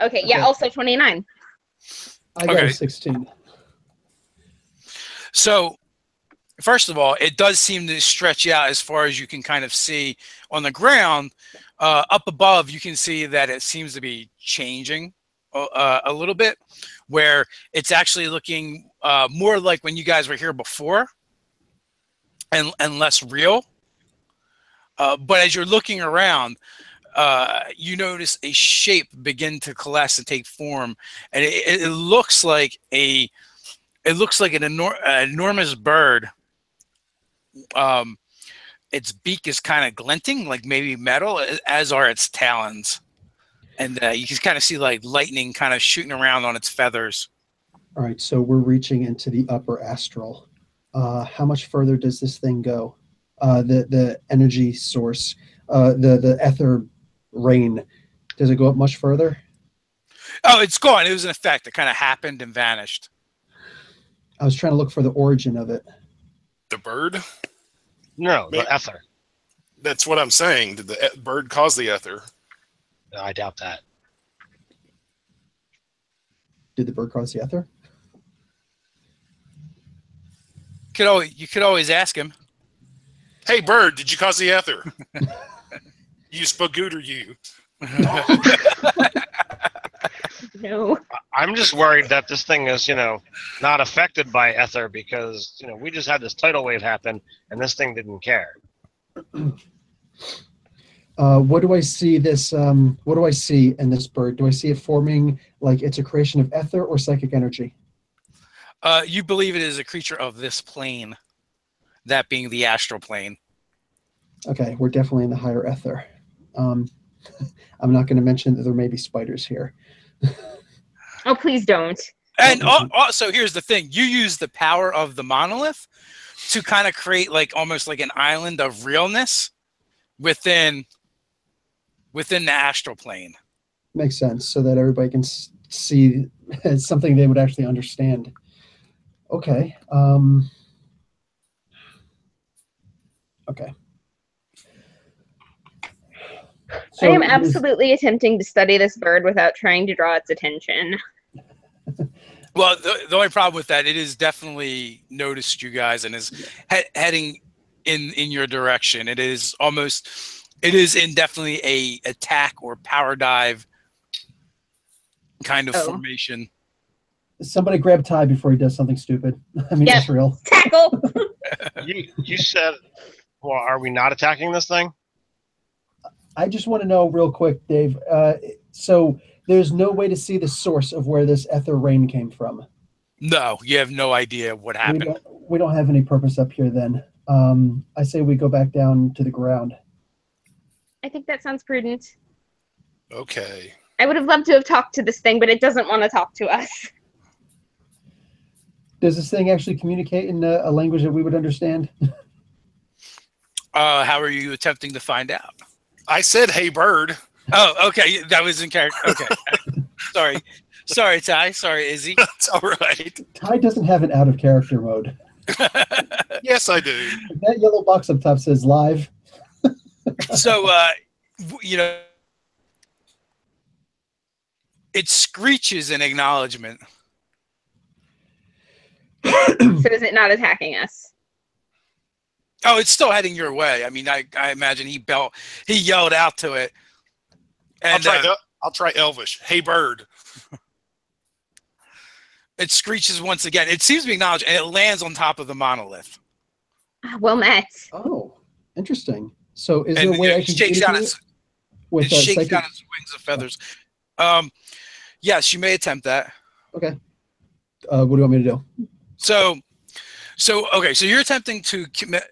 Okay, yeah, Okay. also 29. I got Okay. a 16. So, first of all, it does seem to stretch out as far as you can kind of see on the ground. Up above, you can see that it seems to be changing a little bit, where it's actually looking more like when you guys were here before and less real. But as you're looking around, you notice a shape begin to coalesce and take form, and it looks like an enormous bird. Its beak is kind of glinting, like maybe metal, as are its talons, and you can kind of see like lightning kind of shooting around on its feathers. All right, so we're reaching into the upper astral. How much further does this thing go? The energy source, the ether rain, does it go up much further? Oh, it's gone. It was an effect. It kind of happened and vanished. I was trying to look for the origin of it. The bird? No, the ether. That's what I'm saying. Did the bird cause the ether? No, I doubt that. Did the bird cause the ether? You could always ask him. Hey, bird, did you cause the ether? You spagooter, you. No. I'm just worried that this thing is, not affected by ether because, we just had this tidal wave happen and this thing didn't care. What do I see what do I see in this bird? Do I see it forming like it's a creation of ether or psychic energy? You believe it is a creature of this plane, that being the astral plane. Okay, we're definitely in the higher ether. I'm not going to mention that there may be spiders here. Oh, please don't. And also, here's the thing. You use the power of the monolith to kind of create like almost like an island of realness within the astral plane. Makes sense, so that everybody can see it's something they would actually understand. Okay. Okay. So I am absolutely attempting to study this bird without trying to draw its attention. Well, the only problem with that, it is definitely noticed you guys and is heading in your direction. It is in definitely a attack or power dive kind of formation. Somebody grab Ty before he does something stupid. I mean, Yep. Israel. Tackle! You said, well, are we not attacking this thing? I just want to know real quick, Dave. So there's no way to see the source of where this ether rain came from. No, you have no idea what happened. We don't have any purpose up here then. I say we go back down to the ground. I think that sounds prudent. Okay. I would have loved to have talked to this thing, but it doesn't want to talk to us. Does this thing actually communicate in a language that we would understand? How are you attempting to find out? I said, hey, bird. Oh, okay. That was in character. Okay. Sorry, Ty. Sorry, Izzy. That's all right. Ty doesn't have an out of character mode. Yes, I do. That yellow box up top says live. So, it screeches in acknowledgement. So is it not attacking us? Oh, it's still heading your way. I mean, I imagine he yelled out to it. And I'll try Elvish. Hey, bird. It screeches once again. It seems to be acknowledged, and it lands on top of the monolith. Well met. Oh, interesting. So is there a way I can shakes down its wings of feathers. Yes, you may attempt that. Okay. What do you want me to do? So you're attempting to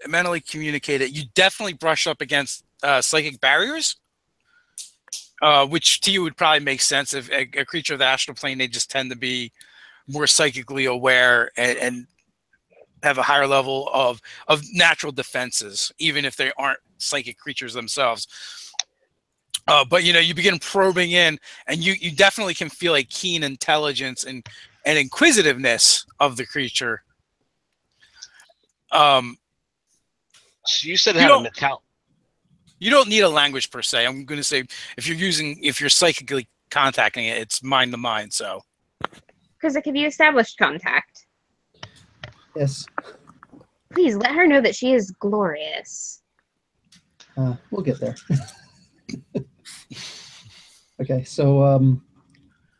mentally communicate it. You definitely brush up against psychic barriers, which to you would probably make sense. If a creature of the astral plane, they just tend to be more psychically aware and have a higher level of natural defenses, even if they aren't psychic creatures themselves. But you begin probing in, and you definitely can feel a keen intelligence and inquisitiveness of the creature. So you said it had a metal. You don't need a language per se. I'm going to say if you're psychically contacting it, it's mind to mind. So. Because have you established contact? Yes. Please let her know that she is glorious. We'll get there. Okay, so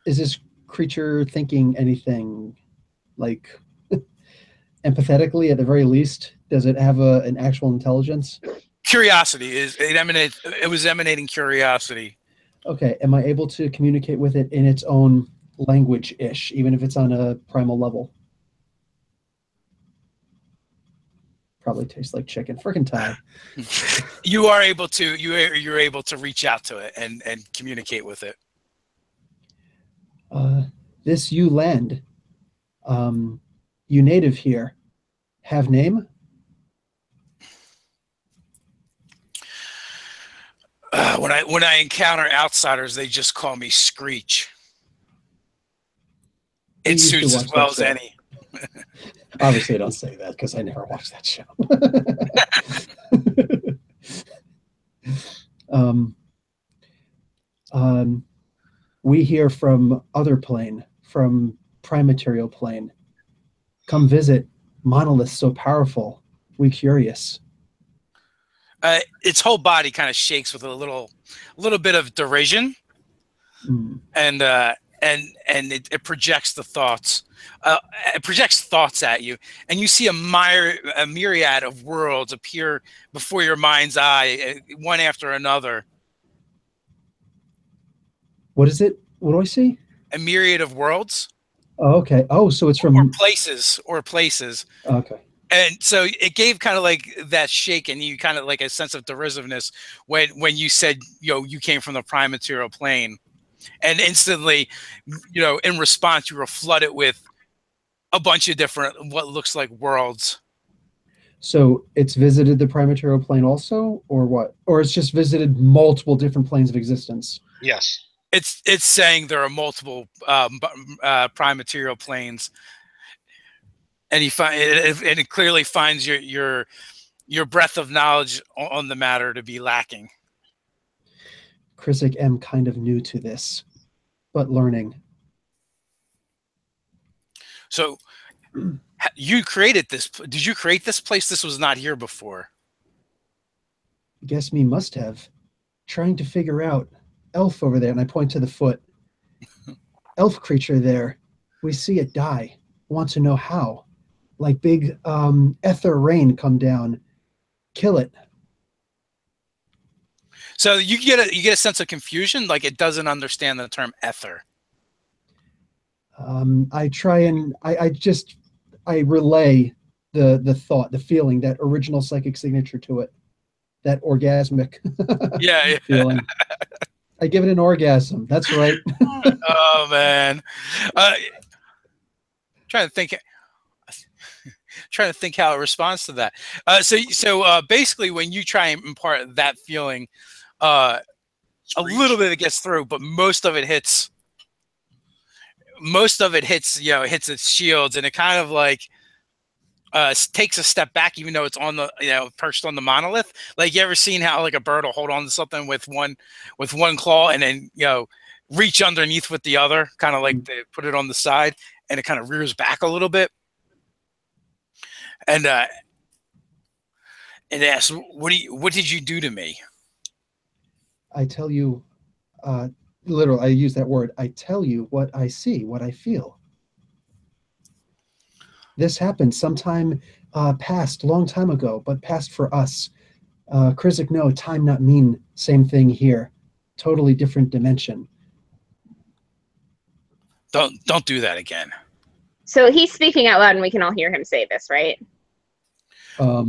is this creature thinking anything like empathetically at the very least? Does it have an actual intelligence? Curiosity it was emanating curiosity. Okay, am I able to communicate with it in its own language-ish, even if it's on a primal level? Probably tastes like chicken. Frickin' tie. You're able to reach out to it and communicate with it. This you land, you native here, have name? When I encounter outsiders, they just call me Screech. It suits as well as any. Obviously, I don't say that because I never watched that show. We hear from other plane, from prime material plane. Come visit. Monolith so powerful. We curious. Its whole body kind of shakes with a little bit of derision, and it projects the thoughts. It projects thoughts at you, and you see a myriad of worlds appear before your mind's eye, one after another. What is it? What do I see? A myriad of worlds. Oh, okay. Oh, so it's from or places. Okay. And so it gave kind of like that shake, and you kind of like a sense of derisiveness when you said, you came from the prime material plane, and instantly, in response, you were flooded with a bunch of different what looks like worlds. So it's visited the prime material plane also, or what? Or it's just visited multiple different planes of existence? Yes. It's saying there are multiple prime material planes, and it clearly finds your breadth of knowledge on the matter to be lacking. Krizik am kind of new to this, but learning. So, you created this. Did you create this place? This was not here before. Guess me must have. Trying to figure out. Elf over there, and I point to the foot. Elf creature there. We see it die. Want to know how. Like big ether rain come down. Kill it. So you get a sense of confusion, like it doesn't understand the term ether. I try and I relay the thought, the feeling, that original psychic signature to it. That orgasmic yeah. feeling. I give it an orgasm. That's right. Oh man, trying to think how it responds to that. So basically, when you try and impart that feeling, a little bit of it gets through, but most of it hits. Hits its shields, and it kind of like takes a step back, even though it's on the perched on the monolith. Like, you ever seen how like a bird will hold on to something with one claw and then reach underneath with the other, kind of like they put it on the side, and it kind of rears back a little bit, and it asks, what did you do to me? I tell you, literally, I use that word. I tell you what I see, what I feel. This happened sometime past, long time ago, but past for us. Krizik, no, time not mean same thing here. Totally different dimension. Don't do that again. So he's speaking out loud, and we can all hear him say this, right? I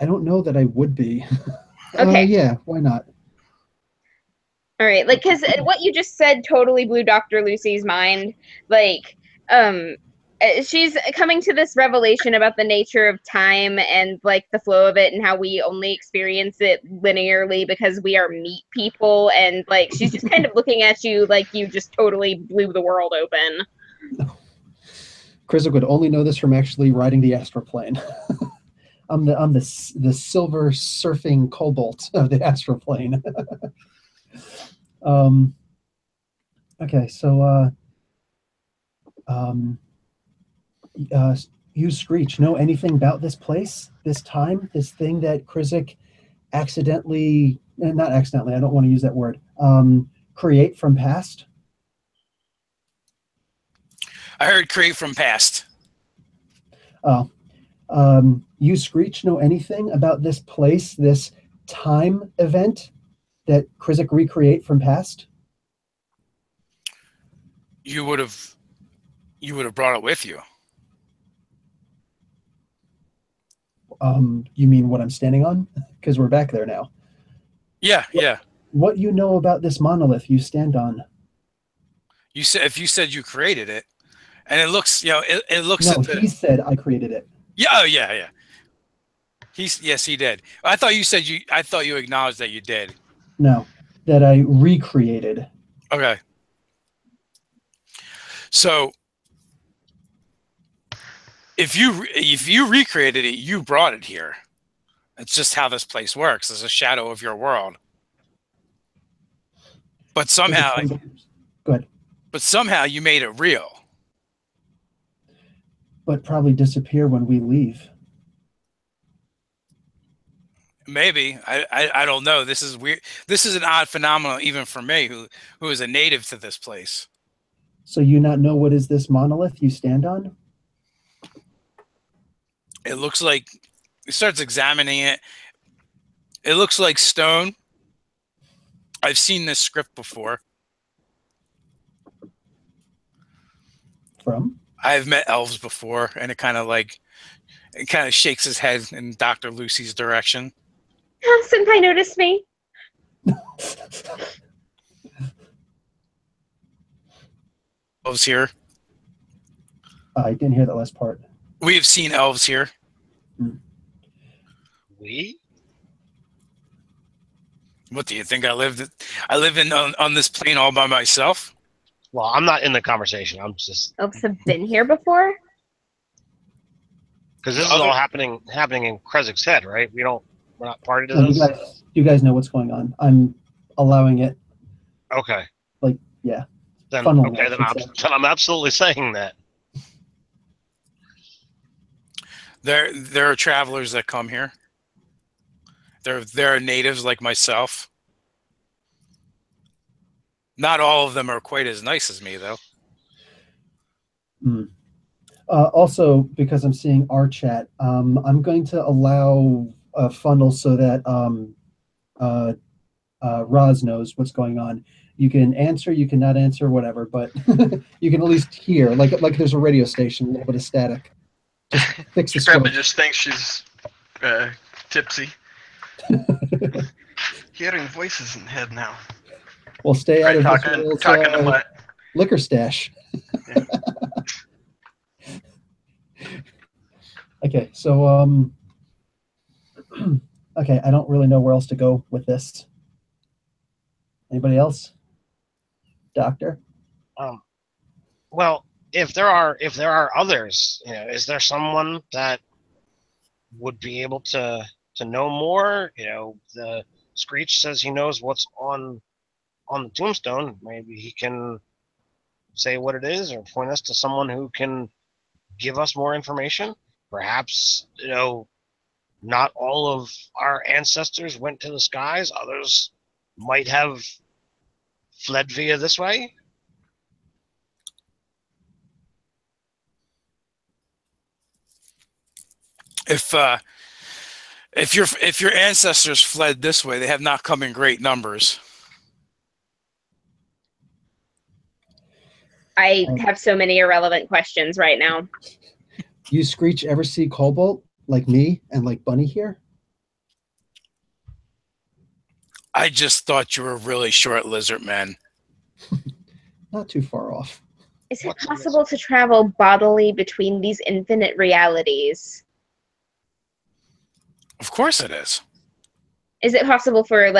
don't know that I would be. Okay. Yeah, why not? All right, like, because what you just said totally blew Dr. Lucy's mind. Like, she's coming to this revelation about the nature of time and like the flow of it, and how we only experience it linearly because we are meat people, and like she's just kind of looking at you like you just totally blew the world open. Krizik would only know this from actually riding the astral plane. I'm the silver surfing cobalt of the astral plane. Okay, so you Screech know anything about this place, this time, this thing that Krizik accidentally, not accidentally, I don't want to use that word, create from past? I heard create from past. Oh, You, Screech, know anything about this place, this time event that Krizik recreate from past? You would have brought it with you. You mean what I'm standing on? Because we're back there now. Yeah, yeah. What you know about this monolith you stand on? You said if you said you created it, and it looks, it looks No, at the. he said I created it. Yeah, oh yeah, yeah. Yes, he did. I thought you said you. I thought you acknowledged that you did. No, that I recreated. Okay. So, if you recreated it, you brought it here. It's just how this place works. It's a shadow of your world. But somehow, Go ahead. But somehow you made it real. But probably disappear when we leave. Maybe. I don't know. This is weird. This is an odd phenomenon even for me, who is a native to this place. So you not know what is this monolith you stand on? It looks like, he starts examining it. It looks like stone. I've seen this script before. From? I've met elves before, and it kind of shakes his head in Dr. Lucy's direction. Oh, Senpai noticed me. Elves here. I didn't hear that last part. We have seen elves here. We? What do you think? I live on this plane all by myself? Well, I'm not in the conversation. I'm just Elves have been here before? because this is all happening in Krezik's head, right? We're not party to No, this. you guys know what's going on. I'm allowing it. Okay. Yeah. Then Funneling, okay, then I'm absolutely saying that. There are travelers that come here. There are natives like myself. Not all of them are quite as nice as me, though. Also, because I'm seeing our chat, I'm going to allow a funnel so that Roz knows what's going on. You can answer, you cannot answer, whatever, but you can at least hear, like there's a radio station, a little bit of static. Just fix the She probably switch. just thinks she's tipsy. Hearing voices in the head now. We'll stay out Right, of this talking to what? liquor stash. Yeah. Okay, so okay, I don't really know where else to go with this. Anybody else? Doctor? Well, if there are others, is there someone that would be able to know more? The Screech says he knows what's on the tombstone. Maybe he can say what it is or point us to someone who can give us more information. Perhaps, not all of our ancestors went to the skies. Others might have fled via this way. If your ancestors fled this way, they have not come in great numbers. I have so many irrelevant questions right now. You, Screech, ever see Cobalt like me and like Bunny here? I just thought you were a really short lizard man. Not too far off. Is it possible to travel bodily between these infinite realities? Of course it is. Is it possible for,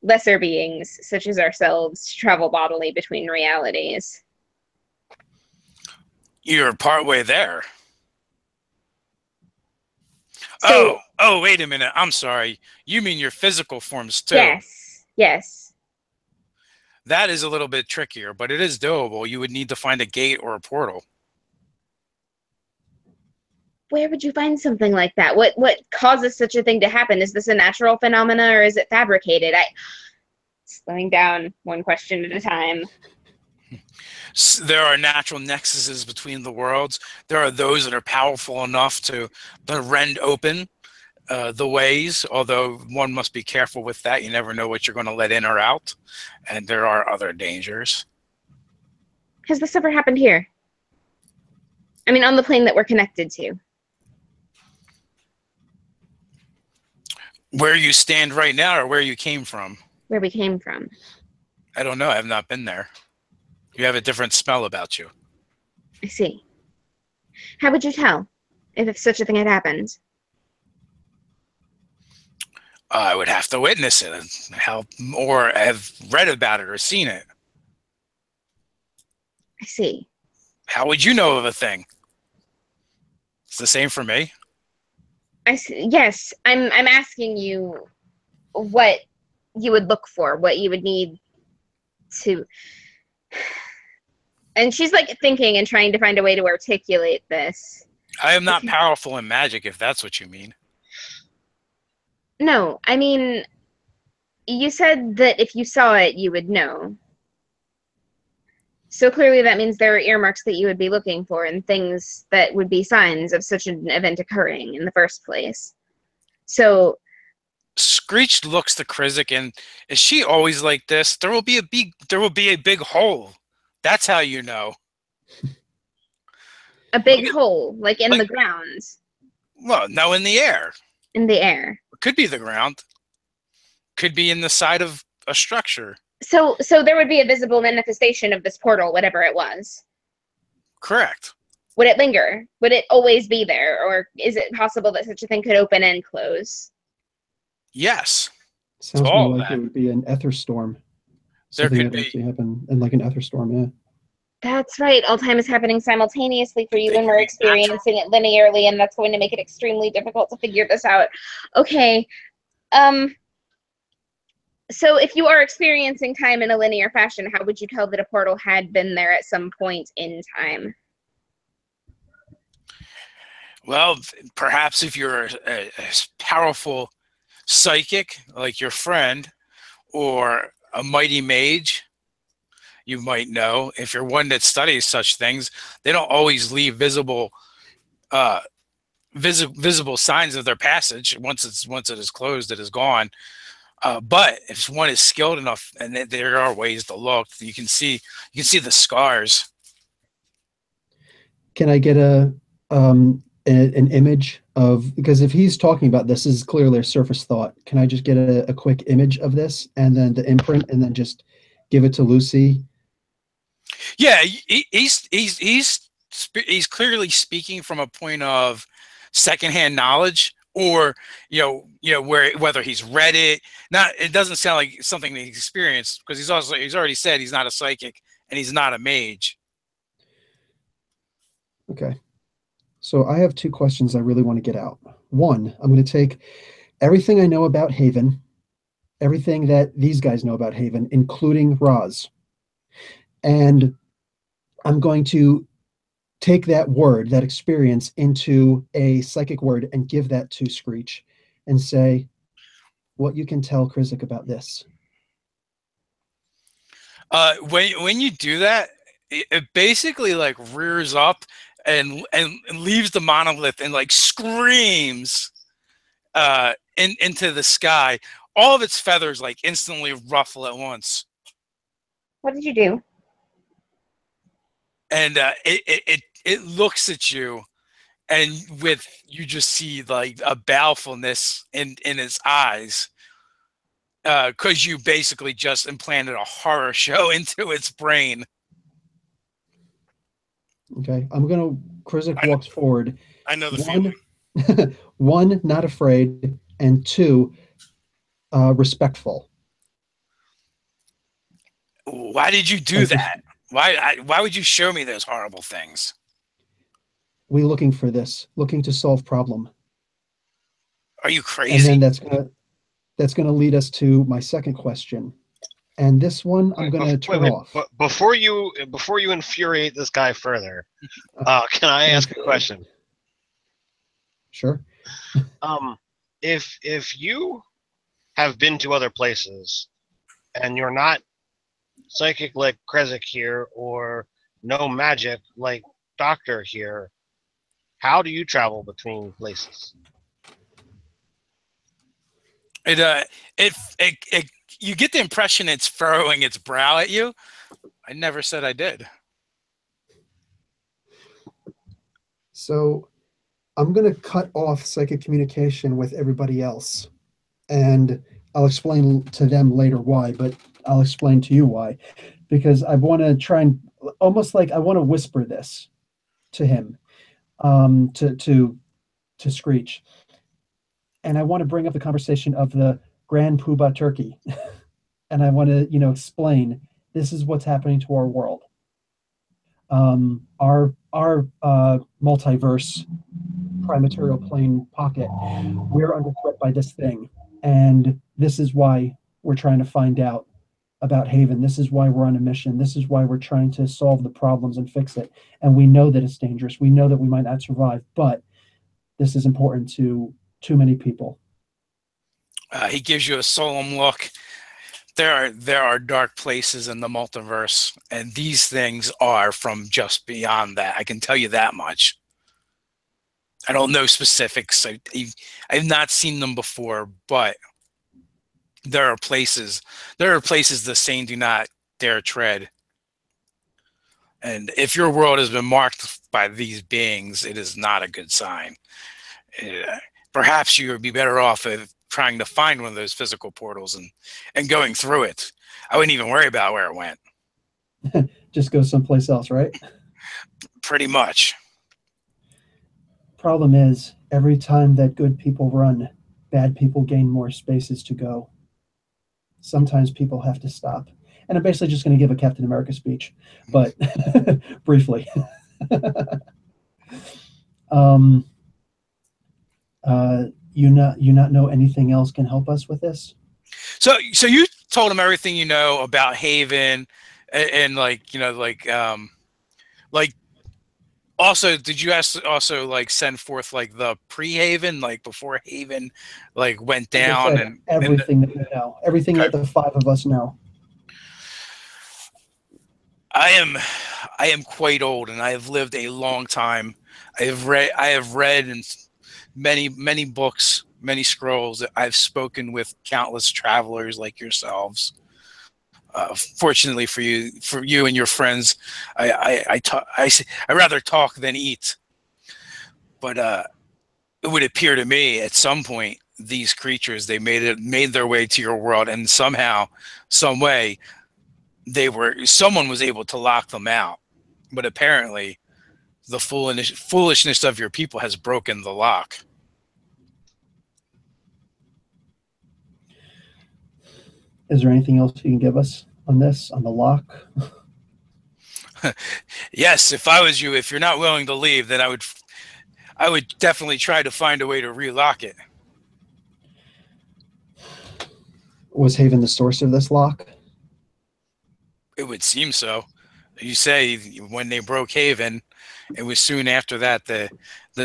lesser beings, such as ourselves, to travel bodily between realities? You're partway there. So, oh, wait a minute. I'm sorry. You mean your physical forms too? Yes. That is a little bit trickier, but it is doable. You would need to find a gate or a portal. Where would you find something like that? What causes such a thing to happen? Is this a natural phenomena or is it fabricated? Slowing down one question at a time. There are natural nexuses between the worlds. There are those that are powerful enough to rend open the ways, although one must be careful with that. You never know what you're going to let in or out, and there are other dangers. Has this ever happened here? I mean, on the plane that we're connected to. Where you stand right now, or where you came from? Where we came from. I don't know. I have not been there. You have a different smell about you. I see. How would you tell if such a thing had happened? I would have to witness it, or have read about it or seen it. I see. How would you know of a thing? It's the same for me. I see. Yes, I'm asking you what you would look for, what you would need to. And she's like thinking and trying to find a way to articulate this. I am not powerful in magic, if that's what you mean. No, I mean, you said that if you saw it, you would know. So clearly that means there are earmarks that you would be looking for and things that would be signs of such an event occurring in the first place. So Screech looks to Krizik, and is she always like this? There will be a big hole. That's how you know. a big hole, like in the ground. Well, no, in the air. In the air. It could be the ground. Could be in the side of a structure. So there would be a visible manifestation of this portal, whatever it was. Correct. Would it linger? Would it always be there? Or is it possible that such a thing could open and close? Yes. Sounds more like it would be an ether storm. There Something could that be. actually happen in like an ether storm, yeah. That's right. All time is happening simultaneously for you, They and could we're be experiencing it linearly, and that's going to make it extremely difficult to figure this out. Okay. So if you are experiencing time in a linear fashion, how would you tell that a portal had been there at some point in time? Well, perhaps if you're a powerful psychic like your friend, or a mighty mage, you might know. If you're one that studies such things, they don't always leave visible signs of their passage. Once it is closed, it is gone. But if one is skilled enough, and there are ways to look, you can see the scars. Can I get an image of, because if he's talking about this is clearly a surface thought, can I just get a quick image of this and then the imprint and then just give it to Lucy? Yeah, he's clearly speaking from a point of secondhand knowledge, or whether he's read it. It doesn't sound like something that he's experienced, because he's already said he's not a psychic and he's not a mage. Okay. So I have two questions I really want to get out. One, I'm going to take everything I know about Haven, everything that these guys know about Haven, including Roz, and I'm going to take that word, that experience, into a psychic word and give that to Screech and say, what you can tell Krizik about this. When you do that, it basically like rears up and leaves the monolith and like screams into the sky. All of its feathers like instantly ruffle at once. What did you do? And it looks at you, and you just see like a balefulness in its eyes, because you basically just implanted a horror show into its brain. Okay, Krizik walks forward. I know the feeling. One, not afraid, and two, respectful. Why did you do that? Why would you show me those horrible things? We looking for this, looking to solve problem. Are you crazy? And then that's gonna lead us to my second question. And this one I'm gonna turn off. But before you infuriate this guy further, can I ask a question? Sure. If you have been to other places and you're not psychic like Krizik here, or no magic like Doctor here, how do you travel between places? It you get the impression it's furrowing its brow at you. I never said I did. So I'm going to cut off psychic communication with everybody else. And I'll explain to them later why, but I'll explain to you why. Because I want to try and almost like I want to whisper this to him, to Screech. And I want to bring up the conversation of the Grand Poobah turkey. And I want to, explain this is what's happening to our world. Our multiverse primaterial plane pocket, we're under threat by this thing, and this is why we're trying to find out about Haven. This is why we're on a mission. This is why we're trying to solve the problems and fix it. And we know that it's dangerous. We know that we might not survive, but this is important to too many people. He gives you a solemn look. There are dark places in the multiverse, and these things are from just beyond that. I can tell you that much. I don't know specifics. I've not seen them before, but there are places the sane do not dare tread. And if your world has been marked by these beings, it is not a good sign. Perhaps you would be better off of trying to find one of those physical portals and going through it. I wouldn't even worry about where it went. Just go someplace else, right? Pretty much. Problem is, every time that good people run, bad people gain more spaces to go. Sometimes people have to stop. And I'm basically just going to give a Captain America speech, but briefly. You not know anything else can help us with this? So you told him everything you know about Haven, and also, did you also like send forth like the pre-Haven, like before Haven like went down? Said, everything that we know, everything that the five of us know. I am quite old, and I have lived a long time. I have read in many books, many scrolls. I've spoken with countless travelers like yourselves. Fortunately for you and your friends, I rather talk than eat. But it would appear to me at some point these creatures, they made their way to your world, and somehow, some way, someone was able to lock them out. But apparently, the foolishness of your people has broken the lock. Is there anything else you can give us on this, on the lock? Yes, if I was you, if you're not willing to leave, then I would definitely try to find a way to relock it. Was Haven the source of this lock? It would seem so. You say when they broke Haven, it was soon after that the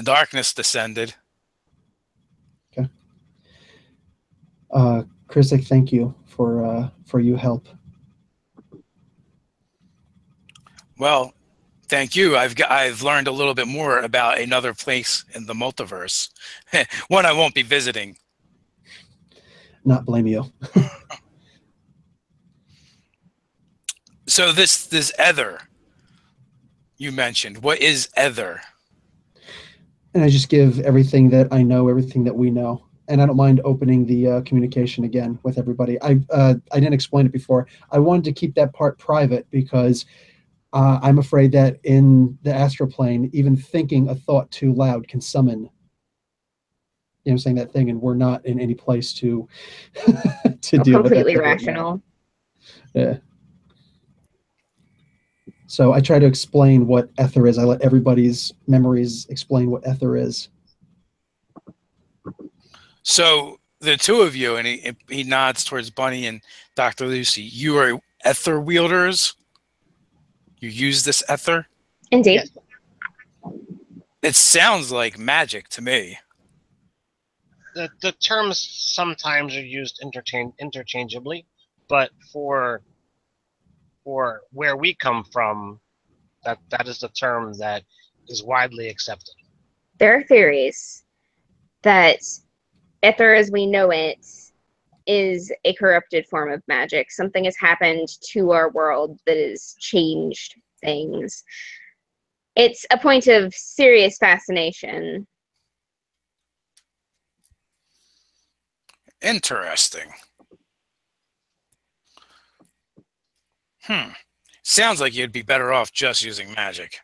darkness descended. Okay. Krizik, thank you for your help. Well, thank you. I've learned a little bit more about another place in the multiverse. One I won't be visiting. Not blame you. So this Aether you mentioned, what is Aether? And I just give everything that I know, everything that we know. And I don't mind opening the communication again with everybody. I didn't explain it before. I wanted to keep that part private because I'm afraid that in the astral plane, even thinking a thought too loud can summon, you know what I'm saying, that thing, and we're not in any place to deal with that. Completely rational. Yeah. So I try to explain what Aether is. I let everybody's memories explain what Aether is. So the two of you, and he nods towards Bunny and Dr. Lucy, you are Aether wielders? You use this Aether? Indeed. Yes. It sounds like magic to me. The terms sometimes are used interchangeably, but for where we come from, That is the term that is widely accepted. There are theories that Aether as we know it is a corrupted form of magic. Something has happened to our world that has changed things. It's a point of serious fascination. Interesting. Sounds like you'd be better off just using magic.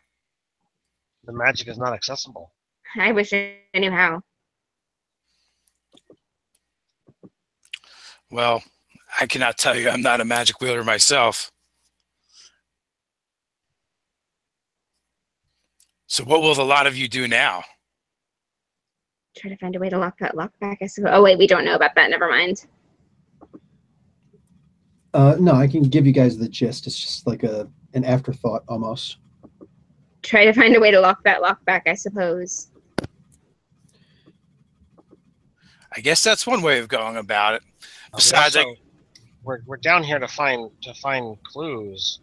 The magic is not accessible. I wish I knew how. Well, I cannot tell you I'm not a magic wielder myself. So what will the lot of you do now? Try to find a way to lock that lockback, I suppose. Oh, wait, we don't know about that. Never mind. No, I can give you guys the gist. It's just like an afterthought almost. Try to find a way to lock that lockback, I suppose. I guess that's one way of going about it. Besides, we're down here to find clues.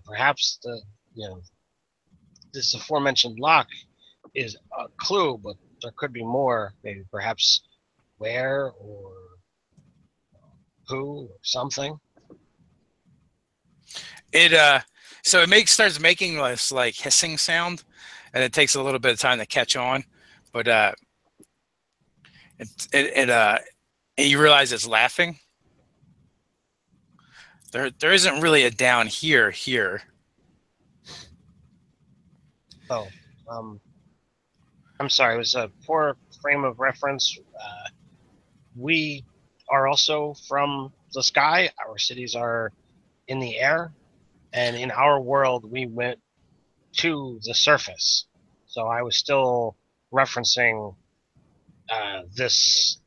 Perhaps this aforementioned lock is a clue, but there could be more. Maybe perhaps where or who or something. So it starts making this like hissing sound, and it takes a little bit of time to catch on, but you realize it's laughing. There isn't really a down here. Oh, I'm sorry. It was a poor frame of reference. We are also from the sky. Our cities are in the air, and in our world, we went to the surface. So I was still referencing this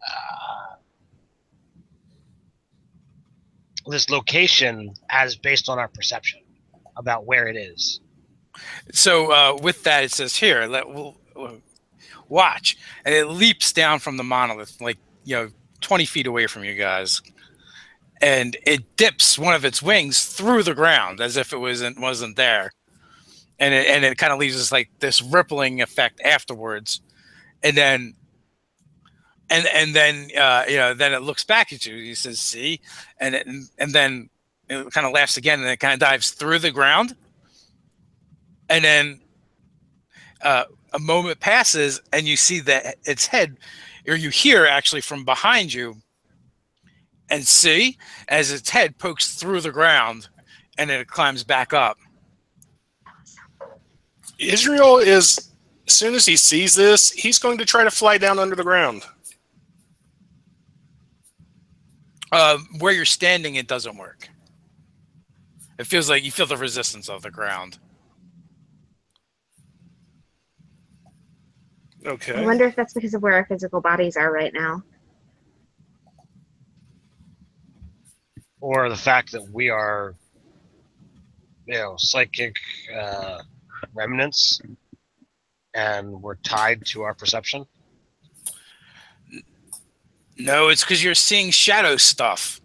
location as based on our perception about where it is. So with that, it says here, we'll watch, and it leaps down from the monolith, 20 feet away from you guys, and it dips one of its wings through the ground as if it wasn't there, and it kind of leaves us like this rippling effect afterwards, and then then it looks back at you. He says, "See," and then it kind of laughs again, and it kind of dives through the ground, and then a moment passes, and you see that its head, or you hear actually from behind you, and see as its head pokes through the ground, and then it climbs back up. Israel is, as soon as he sees this, he's going to try to fly down under the ground. Where you're standing, it doesn't work. It feels like you feel the resistance of the ground. Okay. I wonder if that's because of where our physical bodies are right now. Or the fact that we are, psychic remnants, and we're tied to our perception. No, it's because you're seeing shadow stuff.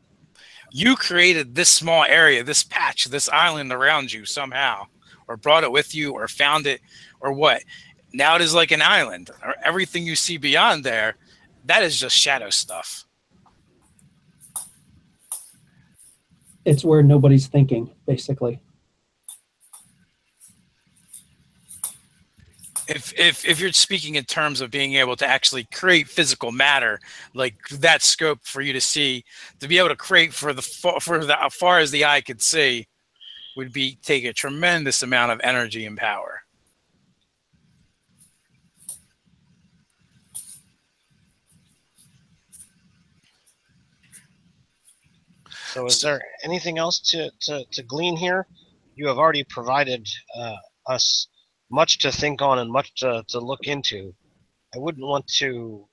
You created this small area, this patch, this island around you somehow, or brought it with you, or found it, or what. Now it is like an island, or everything you see beyond there, that is just shadow stuff. It's where nobody's thinking, basically. If you're speaking in terms of being able to actually create physical matter, like that scope for you to see, to be able to create for as far as the eye could see, would take a tremendous amount of energy and power. So is there anything else to glean here? You have already provided us much to think on and much to look into. I wouldn't want to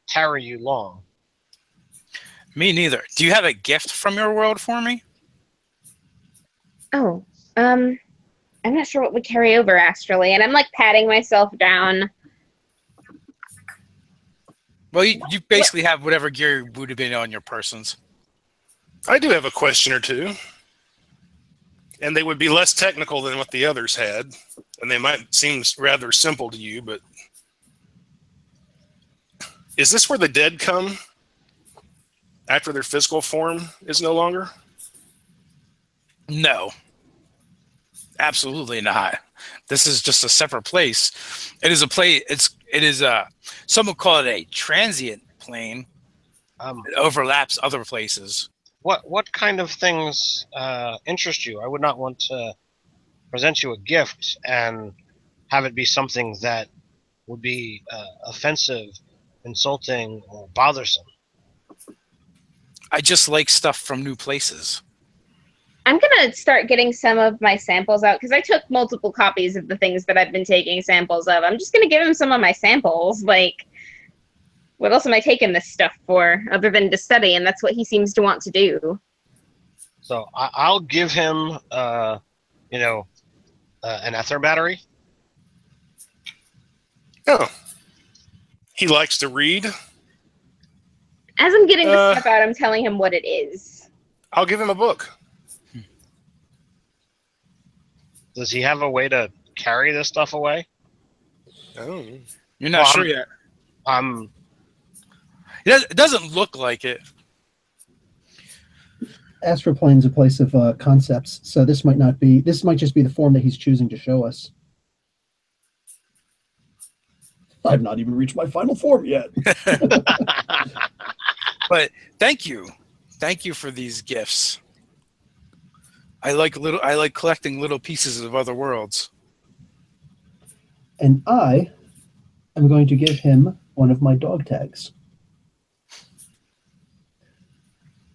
tarry you long. Me neither. Do you have a gift from your world for me? Oh, I'm not sure what would carry over astrally, and I'm like patting myself down. Well, you basically have whatever gear would have been on your persons. I do have a question or two. And they would be less technical than what the others had. And they might seem rather simple to you, but... Is this where the dead come after their physical form is no longer? No. Absolutely not. This is just a separate place. It is a place. It is a. Some would call it a transient plane. It overlaps other places. What kind of things interest you? I would not want to present you a gift and have it be something that would be offensive, insulting, or bothersome. I just like stuff from new places. I'm going to start getting some of my samples out because I took multiple copies of the things that I've been taking samples of. I'm just going to give him some of my samples. Like, what else am I taking this stuff for other than to study? And that's what he seems to want to do. So I'll give him, an ether battery. Oh. He likes to read. As I'm getting the stuff out, I'm telling him what it is. I'll give him a book. Does he have a way to carry this stuff away? Oh. You're not sure yet. It doesn't look like it. Astroplane's a place of concepts, so this might not be. This might just be the form that he's choosing to show us. I've not even reached my final form yet. But thank you for these gifts. I like collecting little pieces of other worlds. And I am going to give him one of my dog tags.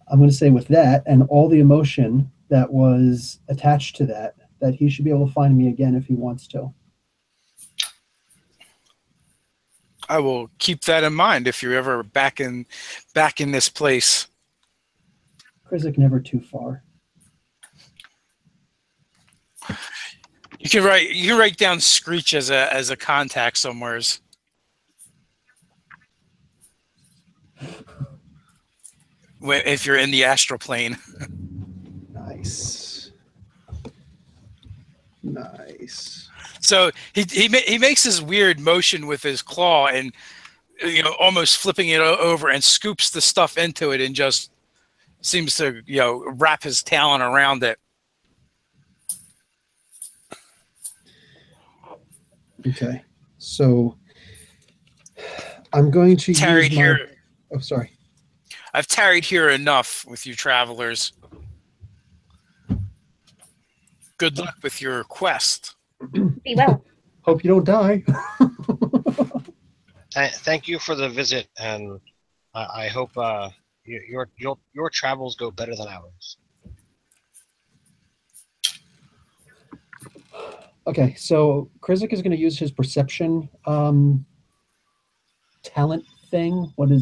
I'm going to say with that and all the emotion that was attached to that he should be able to find me again if he wants to. I will keep that in mind if you're ever back in this place. Krizik never too far. You can write down Screech as a contact somewheres. If you're in the astral plane. Nice. So he makes this weird motion with his claw and almost flipping it over and scoops the stuff into it and just seems to wrap his talon around it. Okay, so I'm going to tarried use my... here. Oh, sorry. I've tarried here enough with you travelers. Good luck with your quest. Be well. Hope you don't die. Thank you for the visit, and I hope your travels go better than ours. Okay, so Krizik is going to use his perception talent thing. What are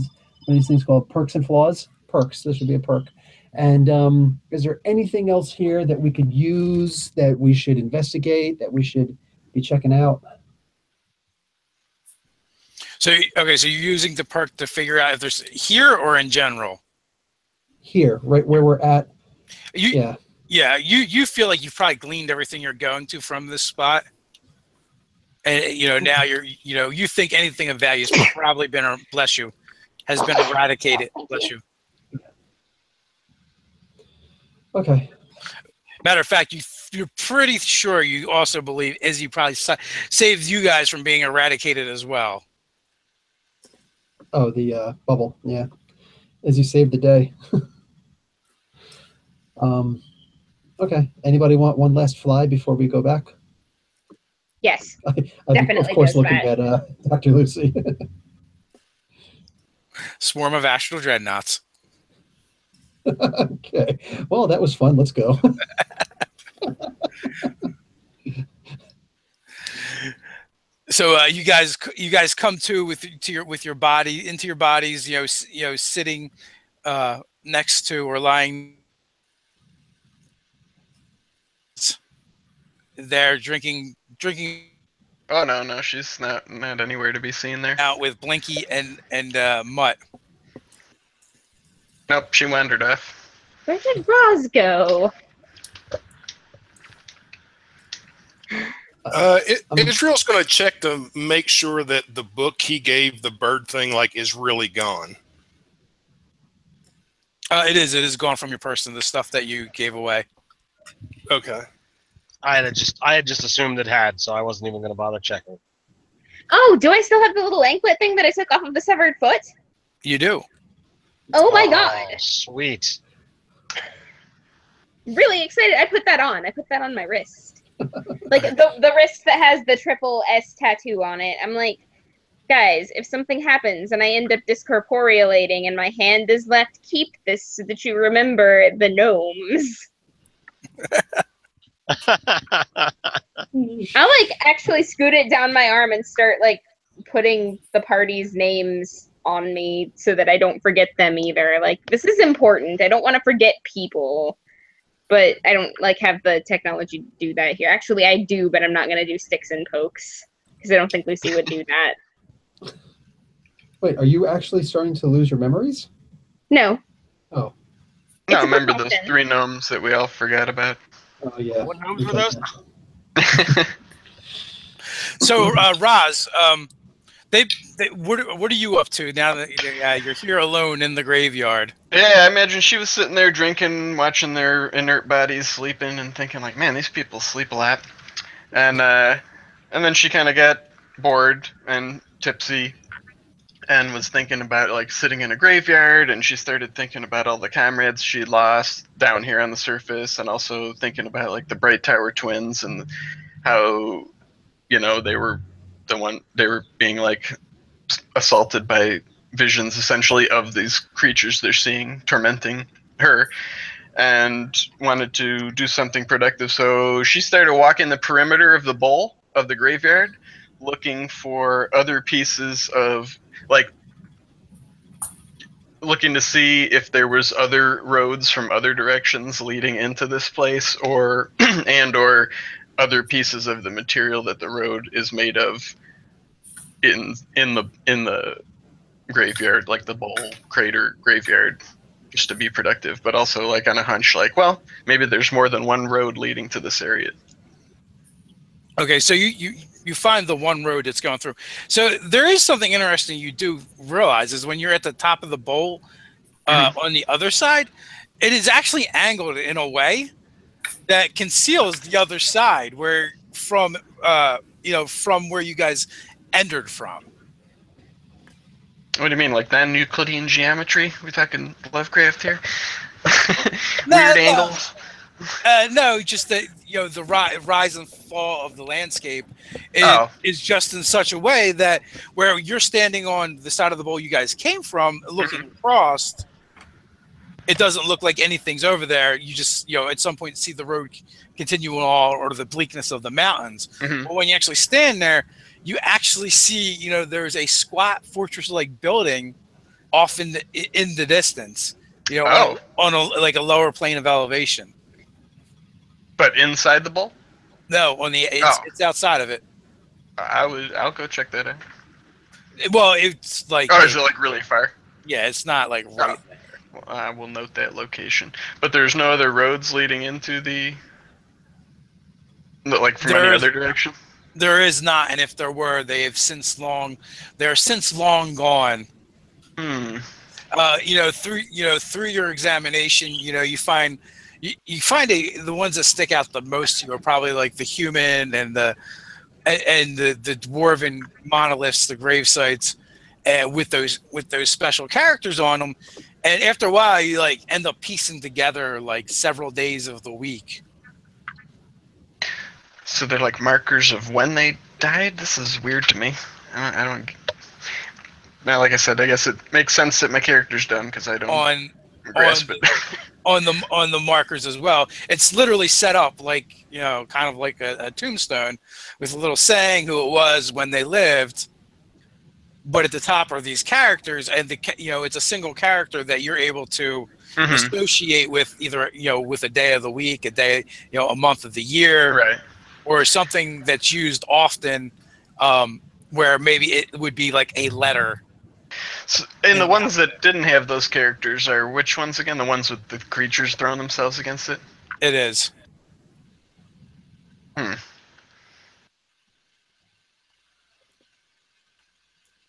these things called? Perks and flaws? Perks. This would be a perk. And is there anything else here that we could use, that we should investigate, that we should be checking out? So you're using the perk to figure out if there's here or in general? Here, right where we're at. Yeah, you feel like you've probably gleaned everything you're going to from this spot. And now you think anything of value has probably been, has been eradicated. Bless you. Okay. Matter of fact, you're pretty sure you also believe Izzy probably saved you guys from being eradicated as well. Oh, the bubble. Yeah. Izzy saved the day. Okay. Anybody want one last fly before we go back? Yes. Definitely. Of course, looking at Dr. Lucy. Swarm of astral dreadnoughts. Okay. Well, that was fun. Let's go. So you guys come to your body into your bodies. Sitting next to or lying there, drinking. Oh no, she's not anywhere to be seen there. Out with Blinky and Mutt. Nope, she wandered off. Where did Roz go? Israel's going to check to make sure that the book he gave the bird thing is really gone. It is gone from your person. The stuff that you gave away. Okay. I had just assumed it had, so I wasn't even going to bother checking. Oh, do I still have the little anklet thing that I took off of the severed foot? You do. Oh my god. Sweet. Really excited. I put that on. I put that on my wrist. Like the wrist that has the triple S tattoo on it. I'm like, guys, if something happens and I end up discorporealating and my hand is left, keep this so that you remember the gnomes. I'll actually scoot it down my arm and start putting the party's names on me so that I don't forget them either. This is important. I don't want to forget people, but I don't have the technology to do that here. Actually, I do, but I'm not going to do sticks and pokes because I don't think Lucy would do that. Wait, are you actually starting to lose your memories? No. Oh. No, remember those 3 gnomes that we all forgot about? Oh, yeah. What gnomes were those? So, Roz, what are you up to now that you're here alone in the graveyard? Yeah, I imagine she was sitting there drinking, watching their inert bodies sleeping, and thinking man, these people sleep a lot. And then she kind of got bored and tipsy, and was thinking about sitting in a graveyard, and she started thinking about all the comrades she lost down here on the surface, and also thinking about the Bright Tower twins and how they were being assaulted by visions essentially of these creatures they're seeing tormenting her, and wanted to do something productive. So she started walking the perimeter of the bowl of the graveyard, looking for other pieces of looking to see if there was other roads from other directions leading into this place, or other pieces of the material that the road is made of in the graveyard, the bowl crater graveyard, just to be productive, but also on a hunch well, maybe there's more than one road leading to this area. Okay, so you find the one road that's going through. So there is something interesting you do realize is when you're at the top of the bowl on the other side, it is actually angled in a way that conceals the other side from where you guys entered from. What do you mean, non-Euclidean geometry? We talking Lovecraft here? No, Weird angles? No, just that the rise and fall of the landscape is just in such a way that where you're standing on the side of the bowl you guys came from, looking across, it doesn't look like anything's over there. You just at some point see the road continue on, or the bleakness of the mountains. But when you actually stand there, you actually see there's a squat fortress-like building off in the distance. On a lower plane of elevation. But inside the bowl? No, it's outside of it. I'll go check that out. Well, it's is it really far? Yeah, it's not right there. Well, I will note that location. But there's no other roads leading into the from any other direction? There is not, and if there were, they're since long gone. Through your examination, you find the ones that stick out the most to you are probably the human and the dwarven monoliths, the grave sites, and with those special characters on them. And after a while, you end up piecing together several days of the week. So they're markers of when they died? This is weird to me. I don't. Now, like I said, I guess it makes sense that my character's done because I don't grasp it. On the markers as well. It's literally set up kind of like a tombstone with a little saying who it was when they lived. But at the top are these characters, and it's a single character that you're able to associate with either with a day of the week, a day, a month of the year, right, or something that's used often, where maybe it would be a letter. So, and the ones that didn't have those characters are which ones again? The ones with the creatures throwing themselves against it? It is.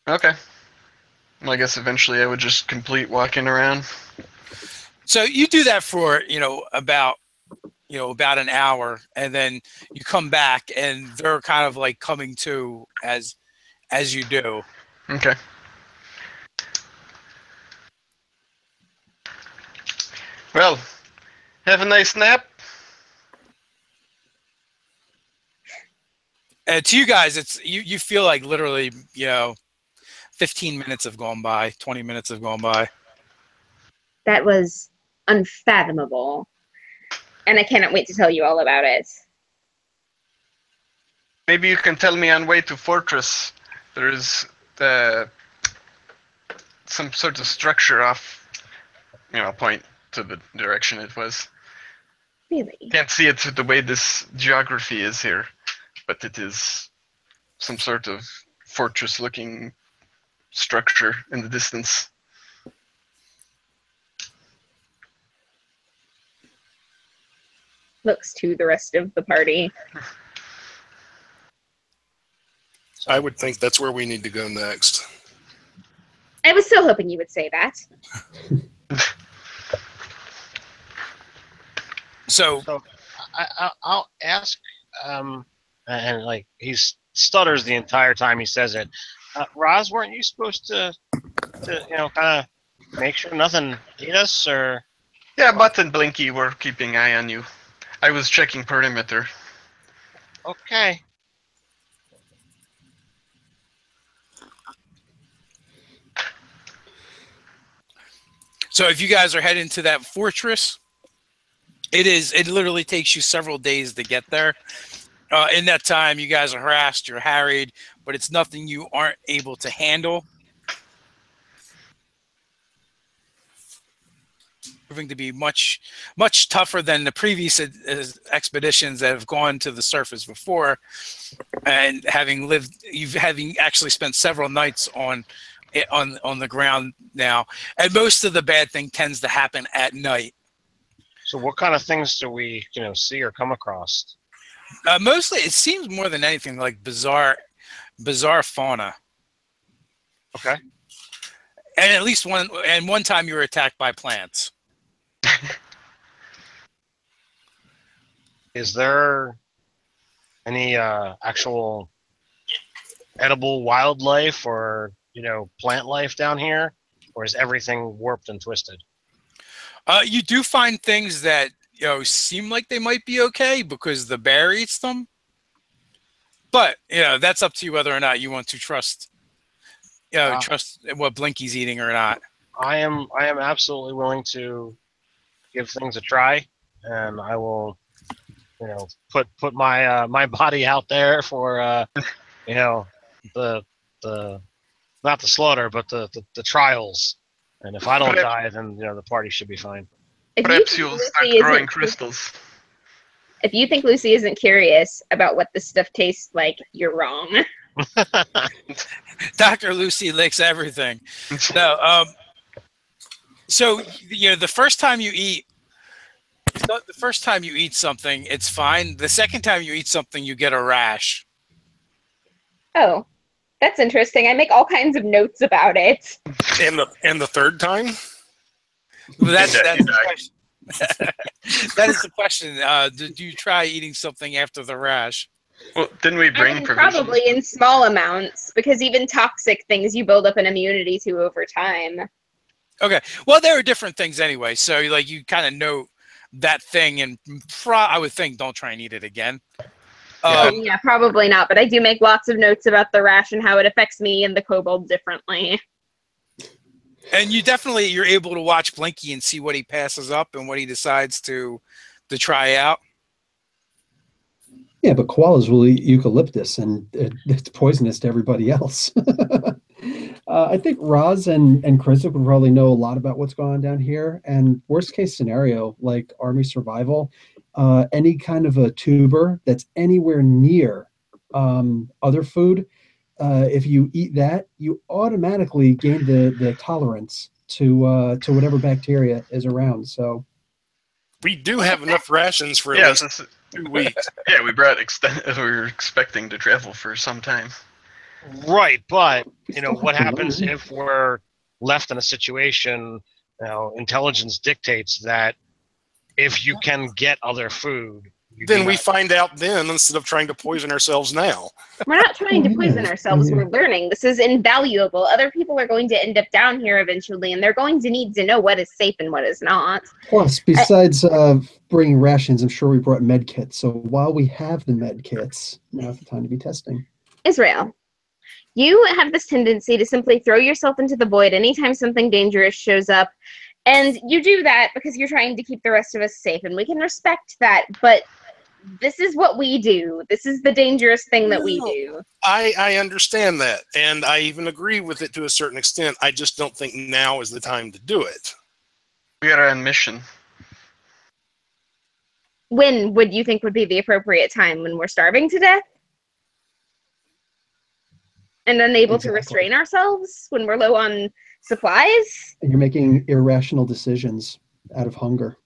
Okay. Well, I guess eventually I would just complete walking around. So you do that for about an hour, and then you come back, and they're kind of like coming to as you do. Okay. Well, have a nice nap. And to you guys, it's you feel like literally 15 minutes have gone by, 20 minutes have gone by. That was unfathomable. And I cannot wait to tell you all about it. Maybe you can tell me on way to Fortress. There is some sort of structure off, point to the direction it was. Really? Can't see it with the way this geography is here, but it is some sort of fortress-looking structure in the distance. Looks to the rest of the party. I would think that's where we need to go next. I was so hoping you would say that. So I'll ask, and like he stutters the entire time he says it. Roz, weren't you supposed to kind of make sure nothing ate us, or? Yeah, Butt and Blinky were keeping eye on you. I was checking perimeter. Okay. So if you guys are heading to that fortress, it literally takes you several days to get there. In that time, you guys are harassed, you're harried, but it's nothing you aren't able to handle. Proving to be much, much tougher than the previous expeditions that have gone to the surface before, and having actually spent several nights on the ground now, and most of the bad thing tends to happen at night. So what kind of things do we see or come across? Mostly, it seems more than anything like bizarre fauna. Okay. And at least one time you were attacked by plants. Is there any actual edible wildlife or plant life down here, or is everything warped and twisted? You do find things that seem like they might be okay because the bear eats them, but that's up to you whether or not you want to trust what Blinky's eating or not. I am absolutely willing to give things a try, and I will put my my body out there for the not the slaughter, but the trials. And if I don't die, then the party should be fine. Perhaps you'll start growing crystals. If you think Lucy isn't curious about what this stuff tastes like, you're wrong. Dr. Lucy licks everything. No, so the first time you eat something, it's fine. The second time you eat something, you get a rash. Oh, that's interesting. I make all kinds of notes about it. And the third time? Well, that's the question. That is the question. Did you try eating something after the rash? Well, didn't we bring provisions? Probably in small amounts, because even toxic things you build up an immunity to over time. Okay. Well, there are different things anyway. So like you kind of know that thing, and I would think don't try and eat it again. Yeah, probably not. But I do make lots of notes about the rash and how it affects me and the kobold differently. And you're able to watch Blinky and see what he passes up and what he decides to try out. Yeah, but koalas will eat eucalyptus, and it's poisonous to everybody else. I think Roz and Chris would probably know a lot about what's going on down here. And worst case scenario, like army survival, any kind of a tuber that's anywhere near other food, if you eat that, you automatically gain the tolerance to whatever bacteria is around. So we do have enough rations for at least 2 weeks. Yeah, we brought we were expecting to travel for some time. Right, but We you know still what have to happens learn. if we're left in a situation? You know, intelligence dictates that if you can get other food, you do Then we not. find out then instead of trying to poison ourselves now. We're not trying to Oh, poison yeah. ourselves. Yeah. We're learning. This is invaluable. Other people are going to end up down here eventually, and they're going to need to know what is safe and what is not. Plus, besides bringing rations, I'm sure we brought med kits. So while we have the med kits, now's the time to be testing. Israel, you have this tendency to simply throw yourself into the void anytime something dangerous shows up. And you do that because you're trying to keep the rest of us safe, and we can respect that. But this is what we do. This is the dangerous thing that we do. I understand that, and I even agree with it to a certain extent. I just don't think now is the time to do it. We are on mission. When would you think would be the appropriate time? When we're starving to death? And unable to Exactly. restrain ourselves? When we're low on supplies? And you're making irrational decisions out of hunger.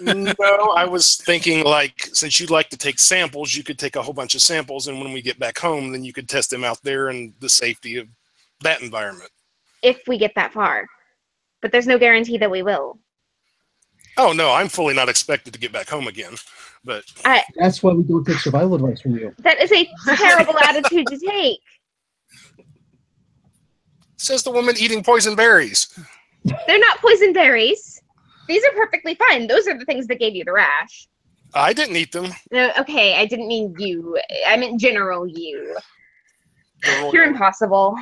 No, I was thinking, like, since you'd like to take samples, you could take a whole bunch of samples, and when we get back home, then you could test them out there in the safety of that environment. If we get that far. But there's no guarantee that we will. Oh, no, I'm fully not expected to get back home again. But That's why we don't take survival advice from you. That is a terrible attitude to take. says the woman eating poison berries. They're not poison berries. These are perfectly fine. Those are the things that gave you the rash. I didn't eat them. No, okay, I didn't mean you. I meant general you. You're impossible.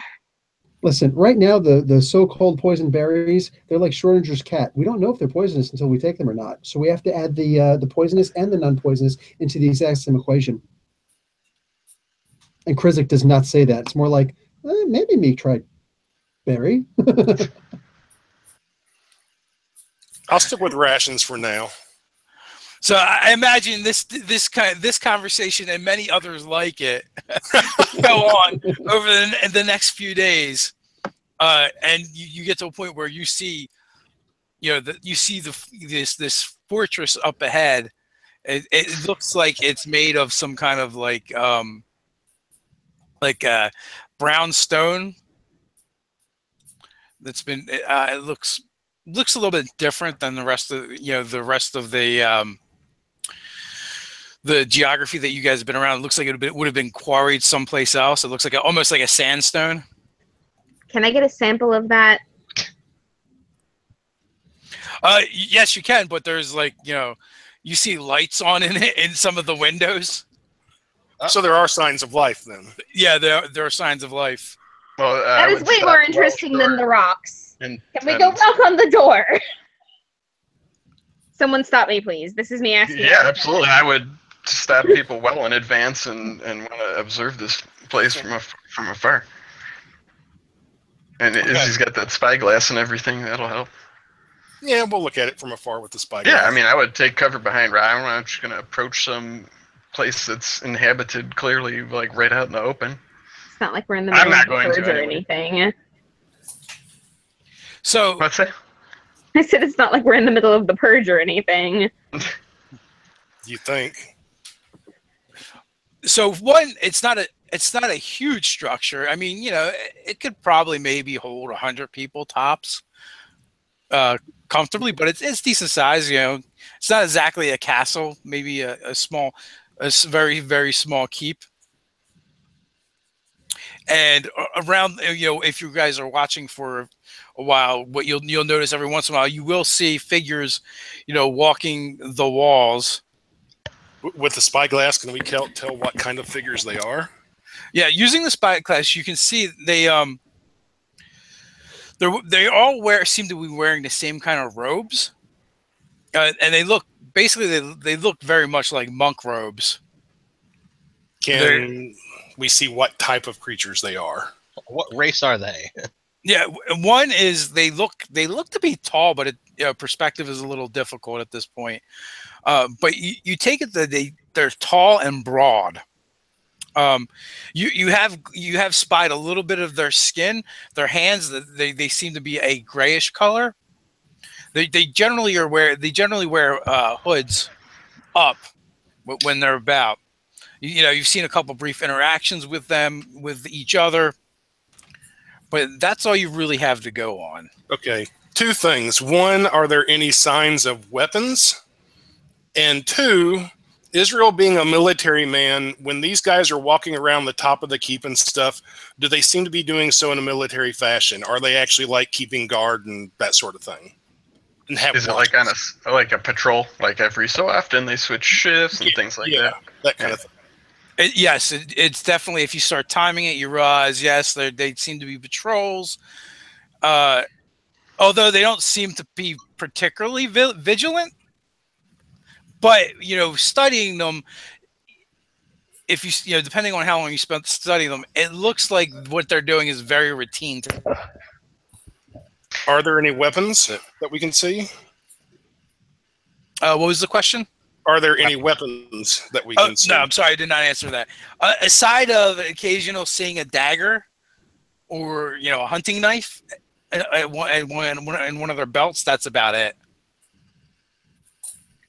Listen, right now, the so-called poison berries, they're like Schrodinger's cat. We don't know if they're poisonous until we take them or not. So we have to add the poisonous and the non-poisonous into the exact same equation. And Krizik does not say that. It's more like, maybe me tried berry. I'll stick with rations for now. So I imagine this conversation and many others like it go on over the next few days, and you get to a point where you see, this fortress up ahead. It looks like it's made of some kind of like brown stone. That's been it looks a little bit different than the rest of the geography that you guys have been around. It looks like it would have been quarried someplace else. It looks like almost like a sandstone. Can I get a sample of that? Yes, you can, but there's you see lights on in some of the windows. So there are signs of life then. Yeah, there are signs of life. Well, That is way more interesting than the rocks. And, Can we go knock on the door? Someone stop me, please. This is me asking. Yeah, absolutely. I would stop people well in advance and want to observe this place from afar. And Izzy's got that spyglass and everything. That'll help. Yeah, we'll look at it from afar with the spyglass. Yeah, I mean, I would take cover behind Ryan. I'm just going to approach some place that's inhabited clearly, like right out in the open. It's not like we're in the middle of the going to purge or anyway. anything. So What's that? I said it's not like we're in the middle of the purge or anything. You think? So one, it's not a huge structure. I mean, it could probably maybe hold 100 people tops, comfortably, but it's decent size. It's not exactly a castle. Maybe a very, very small keep. And around, if you guys are watching for a while, what you'll notice every once in a while, you will see figures, walking the walls. With the spyglass, can we tell what kind of figures they are? Yeah, using the spyglass, you can see they all seem to be wearing the same kind of robes, and they look very much like monk robes. Can we see what type of creatures they are? What race are they? Yeah, one is they look to be tall, but perspective is a little difficult at this point. But you take it that they're tall and broad. You have spied a little bit of their skin, their hands. They seem to be a grayish color. They generally wear hoods up when they're about. You've seen a couple brief interactions with them, with each other, but that's all you really have to go on. Okay. 2 things. 1, are there any signs of weapons? And 2, Israel being a military man, when these guys are walking around the top of the keep and stuff, do they seem to be doing so in a military fashion? Are they actually like keeping guard and that sort of thing? And have Is it like on a patrol? Like every so often they switch shifts and things like that? That kind of thing. Yes, it's definitely, if you start timing it, you realize, yes, they seem to be patrols. Although they don't seem to be particularly vigilant. But, studying them, if you depending on how long you spent studying them, it looks like what they're doing is very routine. Are there any weapons that we can see? What was the question? Are there any weapons that we can see? No, I'm sorry, I did not answer that. Aside of occasional seeing a dagger or a hunting knife in one of their belts, that's about it.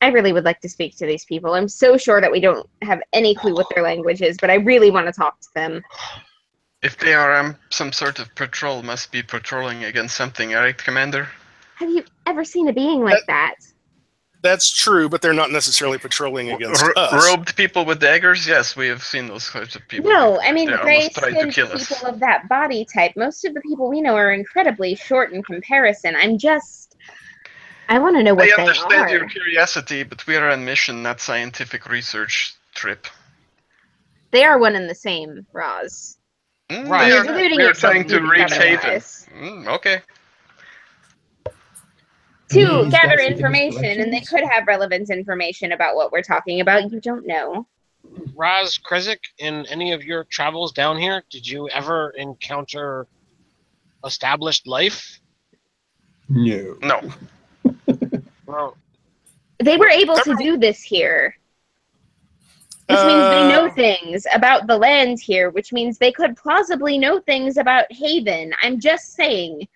I really would like to speak to these people. I'm so sure that we don't have any clue what their language is, but I really want to talk to them. If they are some sort of patrol, must be patrolling against something, right, Commander? Have you ever seen a being like that? That's true, but they're not necessarily patrolling against us. Robed people with daggers? Yes, we have seen those kinds of people. No, I mean, They gray almost tried to skinned kill us. people of that body type. Most of the people we know are incredibly short in comparison. I want to know what I they understand are. your curiosity, but we are on mission, not scientific research trip. They are one and the same, Roz. Right. You're deluding We are yourself trying to if reach Haven. otherwise. Okay. To These gather guys give us information, and they directions? could have relevant information about what we're talking about. You don't know. Raz Krizik, in any of your travels down here, did you ever encounter established life? No. No. Well, They were able to do this here. Which means they know things about the land here, which means they could plausibly know things about Haven. I'm just saying.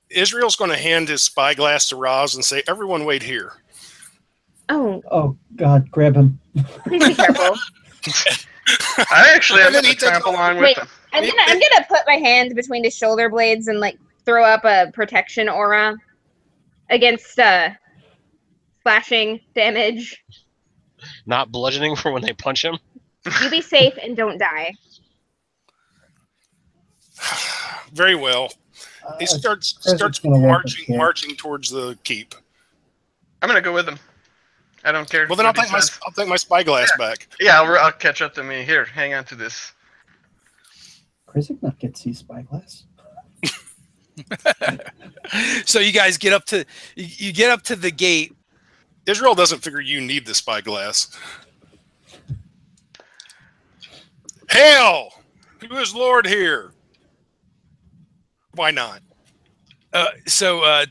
Israel's going to hand his spyglass to Roz and say, "Everyone wait here." Oh, God, grab him. Please be careful. I actually And have then he to tramp takes off- along Wait. with them. I'm gonna put my hand between his shoulder blades and throw up a protection aura against slashing damage. not bludgeoning for when they punch him? You be safe and don't die. Very well. He starts gonna walk up here. marching towards the keep. I'm gonna go with them. I don't care. Well, then I'll what he says. take my spyglass back. Yeah, I'll catch up to me. Here, hang on to this. Krizik not get see spyglass. So you guys get up to the gate. Israel doesn't figure you need the spyglass. Hail! Who is Lord here? Why not? So at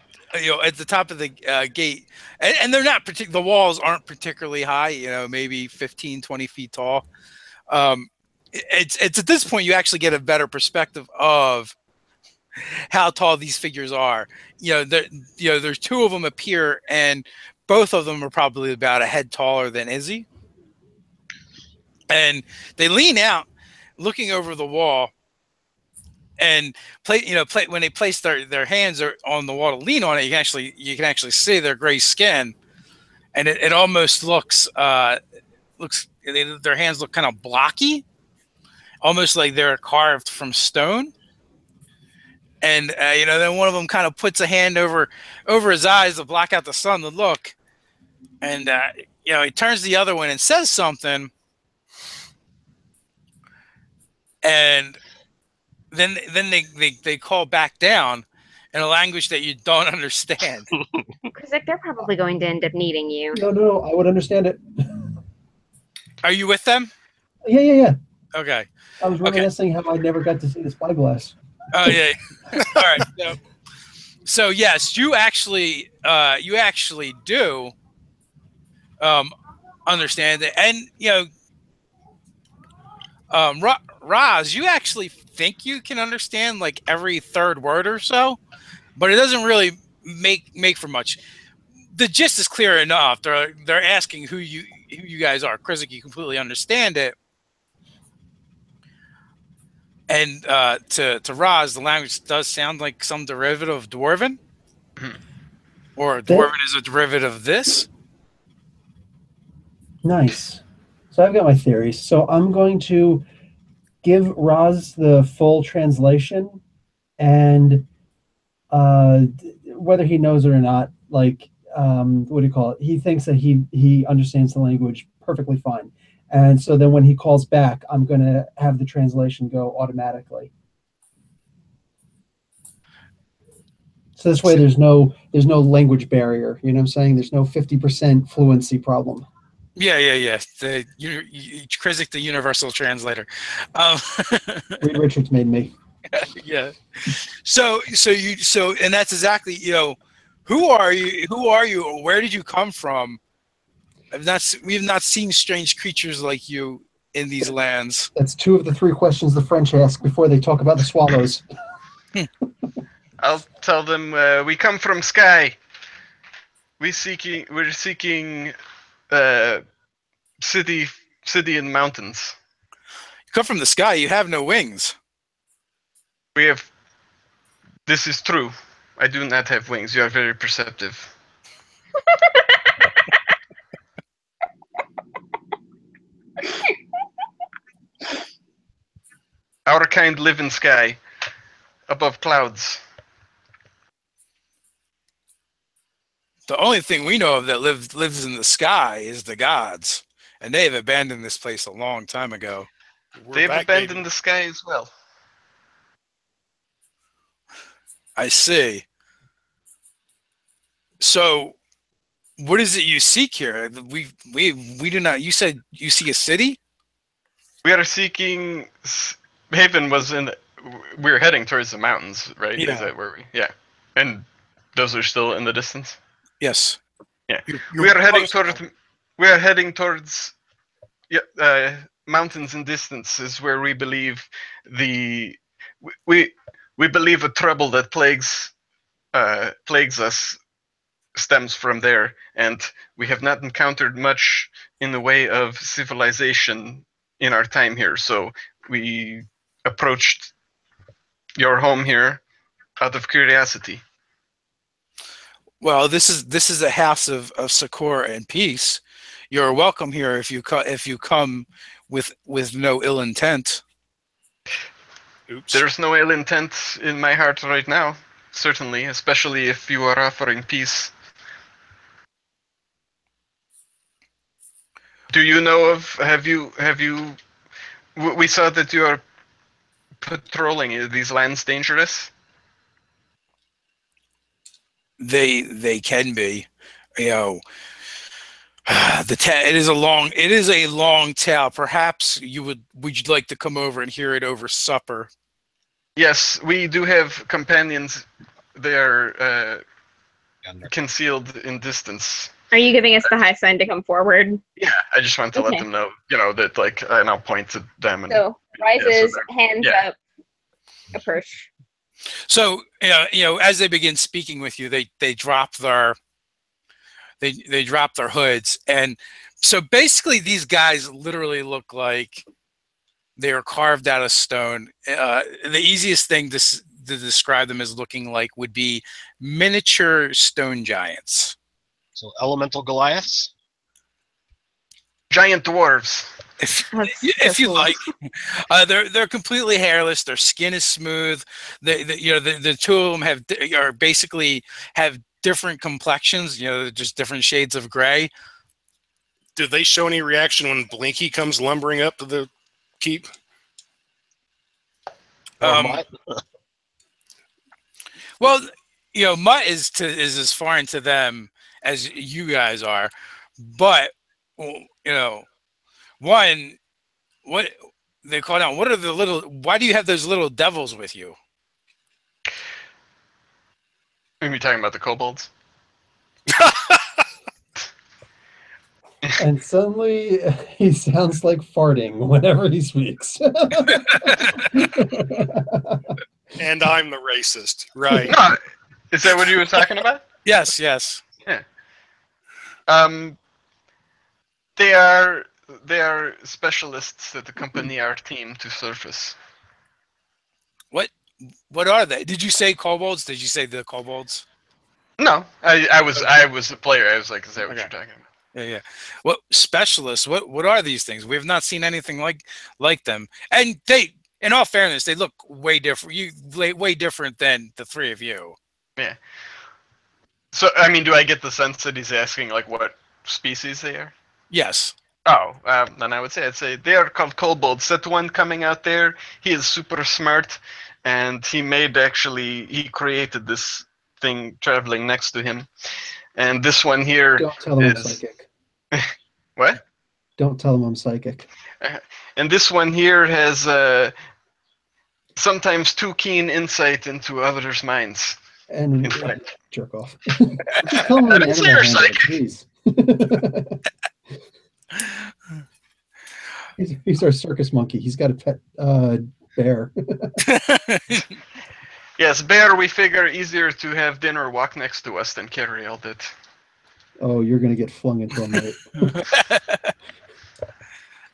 the top of the gate, and they're not the walls aren't particularly high, maybe 15, 20 feet tall. It's at this point you actually get a better perspective of how tall these figures are. There's two of them appear, and both of them are probably about a head taller than Izzy. And they lean out, looking over the wall, and when they place their hands on the wall to lean on it, you can actually see their gray skin, and it almost looks their hands look kind of blocky, almost like they're carved from stone. And then one of them kind of puts a hand over his eyes to block out the sun to look, and he turns to the other one and says something, and then they call back down in a language that you don't understand. Because they're probably going to end up needing you. No, I would understand it. Are you with them? Yeah. Okay. I was reminiscing how I never got to see the spyglass. Oh yeah. All right. So yes, you actually do understand it, and Roz, you actually think you can understand like every third word or so, but it doesn't really make for much. The gist is clear enough. They're asking who you guys are. Krizik, you completely understand it. And to Roz, the language does sound like some derivative of Dwarven, or Dwarven is a derivative of this. Nice. So I've got my theories. So I'm going to give Roz the full translation, and whether he knows it or not, like, what do you call it? He thinks that he understands the language perfectly fine. And so then when he calls back, I'm going to have the translation go automatically. So this way there's no language barrier. You know what I'm saying? There's no 50% fluency problem. Yeah. Krizik, the universal translator. Reed Richards made me. Yeah. So, and that's exactly, who are you? Or where did you come from? We've not seen strange creatures like you in these lands. That's 2 of the 3 questions the French ask before they talk about the swallows. I'll tell them we come from Sky. We're seeking city and mountains. You come from the sky. You have no wings. We have. This is true. I do not have wings. You are very perceptive. Our kind live in sky, above clouds. The only thing we know of that lives in the sky is the gods, and they have abandoned this place a long time ago. They've abandoned the sky as well. I see. So, what is it you seek here? We do not. You said you see a city? We are seeking. Haven was in. We're heading towards the mountains, right? Yeah. Is that where we? Yeah. And those are still in the distance. Yes. Yeah. You're We are heading towards. We are heading towards. Yeah. Mountains and distance is where we believe the. We believe a trouble that plagues us stems from there, and we have not encountered much in the way of civilization in our time here. So we approached your home here out of curiosity. Well, this is a house of succor and peace. You're welcome here if you come with no ill intent. Oops. There's no ill intent in my heart right now, certainly, especially if you are offering peace. Do you know of? Have you? We saw that you are patrolling. Are these lands dangerous? They can be, it is a long tale. Perhaps would you like to come over and hear it over supper? Yes, we do have companions. They are concealed in distance. Are you giving us the high sign to come forward? Yeah, I just want to let them know, that, like, and I'll point to them. And, So rises, hands yeah. up, approach. So as they begin speaking with you, they drop their hoods, and so basically these guys literally look like they are carved out of stone. The easiest thing to describe them as looking like would be miniature stone giants. So elemental Goliaths? Giant dwarves. If you like, they're completely hairless. Their skin is smooth. The 2 of them basically have different complexions. Just different shades of gray. Do they show any reaction when Blinky comes lumbering up to the keep? Well, Mutt is as foreign to them as you guys are, but one, what they call down. What are the little? Why do you have those little devils with you? Are you talking about the kobolds? And suddenly he sounds like farting whenever he speaks. And I'm the racist, right? No, is that what you were talking about? Yes. Yeah. They are specialists that accompany our team to surface. What are they? Did you say kobolds? Did you say the kobolds? No, I was the player. I was like, is that what you're talking about? Yeah. What specialists? What are these things? We have not seen anything like them. And they, in all fairness, they look way different. Way different than the three of you. Yeah. So, I mean, do I get the sense that he's asking like what species they are? Yes. Oh, then I'd say they are called kobolds. That one coming out there, he is super smart, and he created this thing traveling next to him. And this one here Don't tell him I'm psychic. What? Don't tell him I'm psychic. And this one here has sometimes too keen insight into others' minds. And jerk off. Just call him an animal handler, please. He's our circus monkey. He's got a pet bear. Yes, bear, we figure easier to have dinner walk next to us than carry all that. Oh, you're going to get flung into a moat.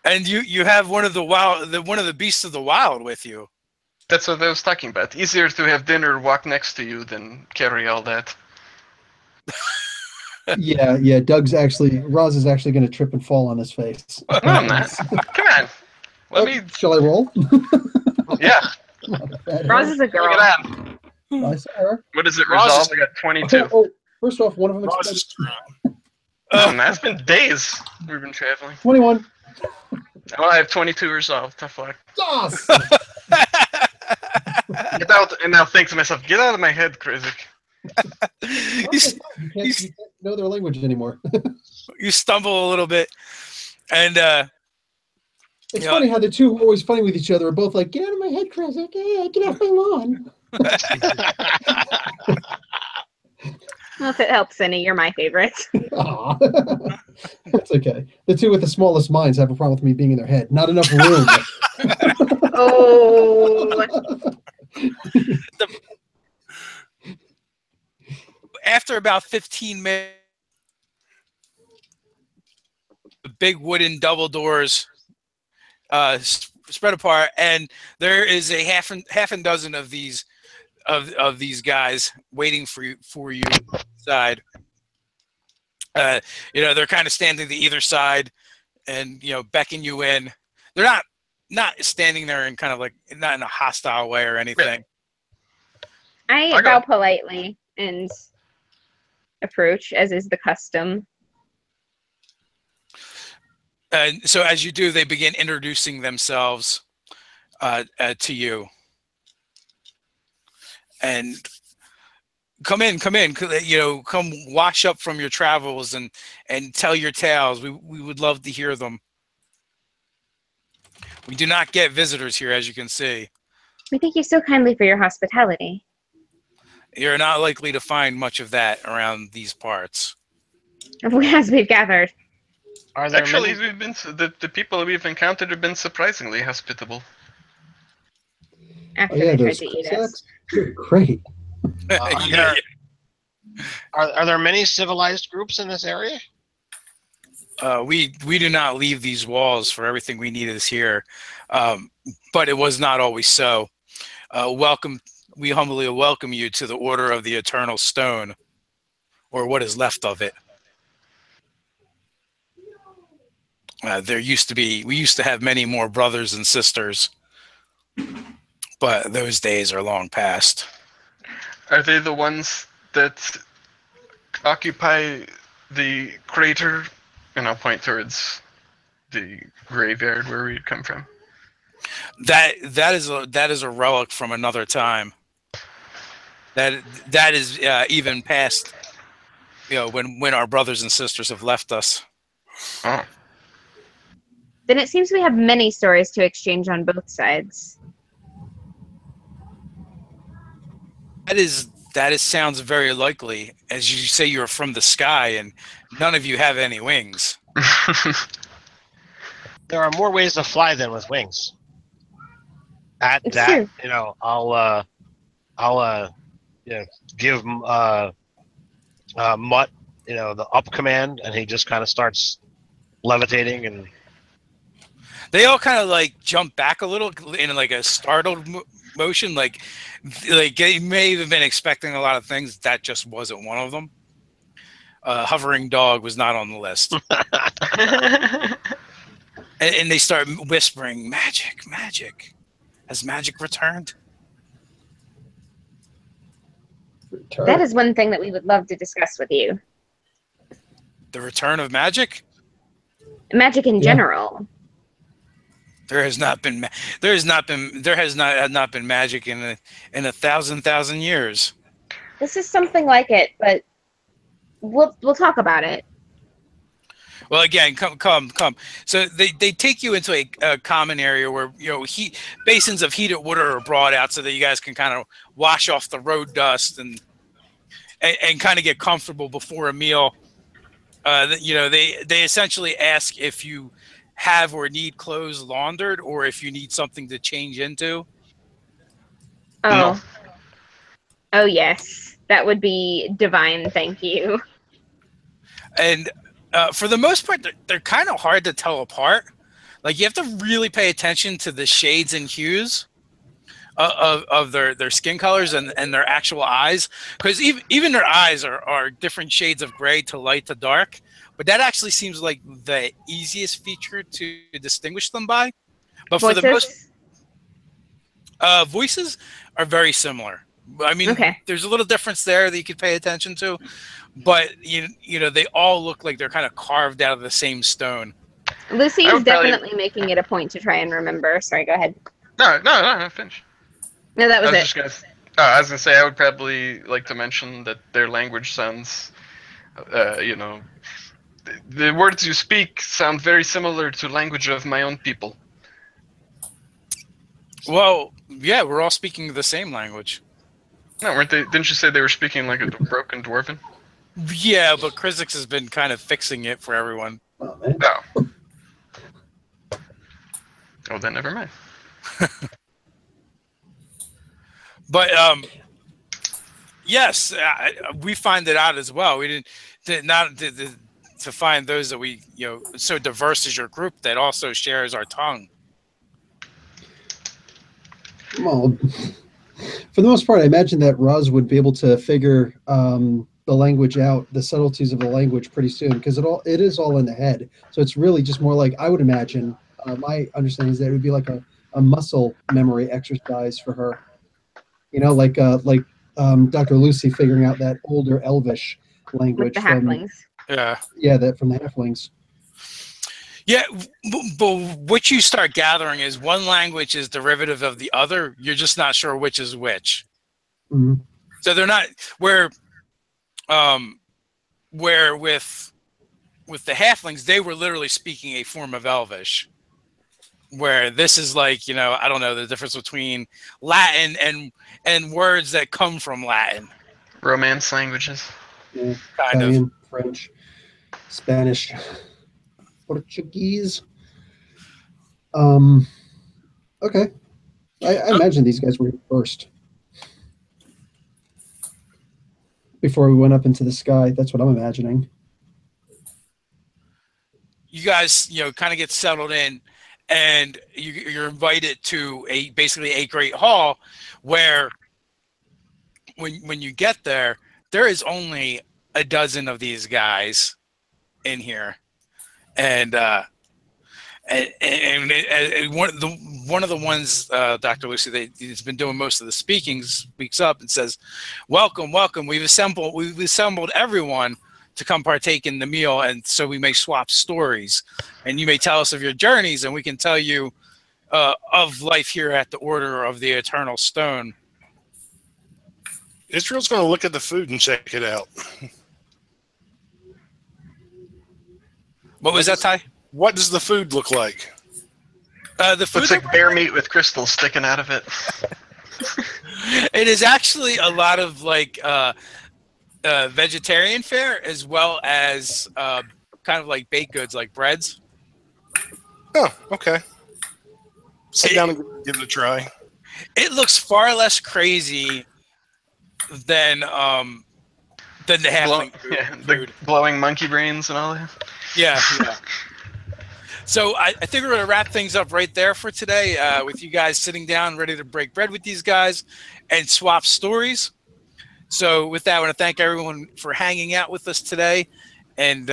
And you have one of the beasts of the wild with you. That's what I was talking about. Easier to have dinner walk next to you than carry all that. Yeah. Roz is actually going to trip and fall on his face. No, I'm not. Come on. Shall I roll? Yeah. Roz is a girl. Look at that. I saw her. What is it, resolve? I got 22. Oh, first off, one of them Roz is is strong. That's been days we've been traveling. 21. Well, I have 22 resolve. Tough luck. Yes! Get out, and now think to myself, get out of my head, Krizik. You can't know their language anymore. You stumble a little bit, and it's funny how the two who are always funny with each other are both like, get out of my head, Krizik. Yeah, get off my lawn. Well, if it helps any, you're my favorite. Aw. That's okay. The two with the smallest minds have a problem with me being in their head. Not enough room. Oh. After about 15 minutes, the big wooden double doors spread apart, and there is a half a dozen of these guys waiting for you inside. They're kind of standing to either side, and beckon you in. They're not standing there in kind of like not in a hostile way or anything. I bow politely and approach, as is the custom. And so as you do, they begin introducing themselves to you. And come in, come wash up from your travels and tell your tales. We would love to hear them. We do not get visitors here, as you can see. We thank you so kindly for your hospitality. You're not likely to find much of that around these parts. As we've gathered. Are there Actually, many... we've been the people we've encountered have been surprisingly hospitable. After they tried to eat us. Great. Are there many civilized groups in this area? We do not leave these walls, for everything we need is here. But it was not always so. We humbly welcome you to the Order of the Eternal Stone, or what is left of it. We used to have many more brothers and sisters, but those days are long past. Are they the ones that occupy the crater? And I'll point towards the graveyard where we'd come from. That is a relic from another time. That is even past, when our brothers and sisters have left us. Oh. Then it seems we have many stories to exchange on both sides. That sounds very likely, as you say you're from the sky and none of you have any wings. There are more ways to fly than with wings. At It's that, true. I'll give Mutt, the up command, and he just kind of starts levitating and. They all kind of like jump back a little in like a startled motion, like they may have been expecting a lot of things. That just wasn't one of them. Hovering dog was not on the list. And they start whispering, "Magic, magic. Has magic returned?" That is one thing that we would love to discuss with you. The return of magic? Magic in general. There has not been magic in a thousand years. This is something like it, but we'll talk about it. Well, again, come. So they take you into a common area where basins of heated water are brought out so that you guys can kind of wash off the road dust and kind of get comfortable before a meal. They essentially ask if you have or need clothes laundered or if you need something to change into. Oh. No. Oh yes, that would be divine. Thank you. And for the most part, they're kind of hard to tell apart. Like, you have to really pay attention to the shades and hues of their skin colors and their actual eyes, because even their eyes are different shades of gray to light to dark. But that actually seems like the easiest feature to distinguish them by. But Voices? for the most voices are very similar. I mean, There's a little difference there that you could pay attention to, but they all look like they're kind of carved out of the same stone. Lucy is definitely making it a point to try and remember. Sorry, go ahead. No, finish. No, that was it. I was gonna say I would probably like to mention that their language sounds, the words you speak sound very similar to language of my own people. Well, yeah, we're all speaking the same language. No, weren't they? Didn't you say they were speaking like a broken dwarven? Yeah, but Krizix has been kind of fixing it for everyone. No. Oh, then never mind. But yes, we find it out as well. We didn't to find those that we so diverse as your group that also shares our tongue. Well, for the most part, I imagine that Roz would be able to figure the language out, the subtleties of the language pretty soon, because it is all in the head. So it's really just more like, I would imagine, my understanding is that it would be like a muscle memory exercise for her. Like Dr. Lucy figuring out that older Elvish language. With the halflings. Yeah, that from the halflings. Yeah, but what you start gathering is one language is derivative of the other. You're just not sure which is which. Mm-hmm. So they're not where with the halflings, they were literally speaking a form of Elvish. Where this is like, I don't know the difference between Latin and words that come from Latin. Romance languages. Yeah, kind Italian, of. French, Spanish, Portuguese. Okay. I imagine these guys were first. Before we went up into the sky. That's what I'm imagining. You guys, kind of get settled in. And you're invited to basically a great hall where when you get there, there is only a dozen of these guys in here. And one of the ones, Dr. Lucy, he's been doing most of the speaks up and says, welcome. We've assembled everyone to come partake in the meal, and so we may swap stories, and you may tell us of your journeys, and we can tell you of life here at the Order of the Eternal Stone. Israel's going to look at the food and check it out. What was that, Ty? What does the food look like? The food looks like bear meat with crystals sticking out of it. It is actually a lot of like vegetarian fare, as well as kind of like baked goods, like breads. Oh, okay. Sit down and give it a try. It looks far less crazy than the halfling food. The glowing monkey brains and all that. Yeah. So I think we're going to wrap things up right there for today with you guys sitting down, ready to break bread with these guys and swap stories. So with that, I want to thank everyone for hanging out with us today. And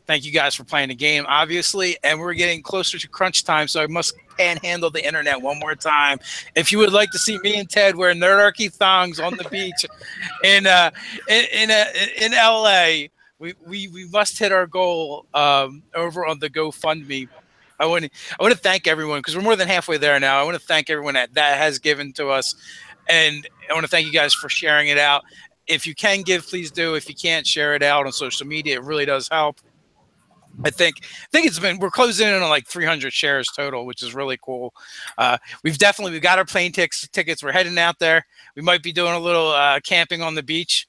thank you guys for playing the game, obviously. And we're getting closer to crunch time, so I must panhandle the internet one more time. If you would like to see me and Ted wear Nerdarchy thongs on the beach in LA, we must hit our goal over on the GoFundMe. I want to thank everyone because we're more than halfway there now. I want to thank everyone that has given to us, and I want to thank you guys for sharing it out. If you can give, please do. If you can't, share it out on social media. It really does help. I think we're closing in on like 300 shares total, which is really cool. We've got our plane tickets. We're heading out there. We might be doing a little camping on the beach,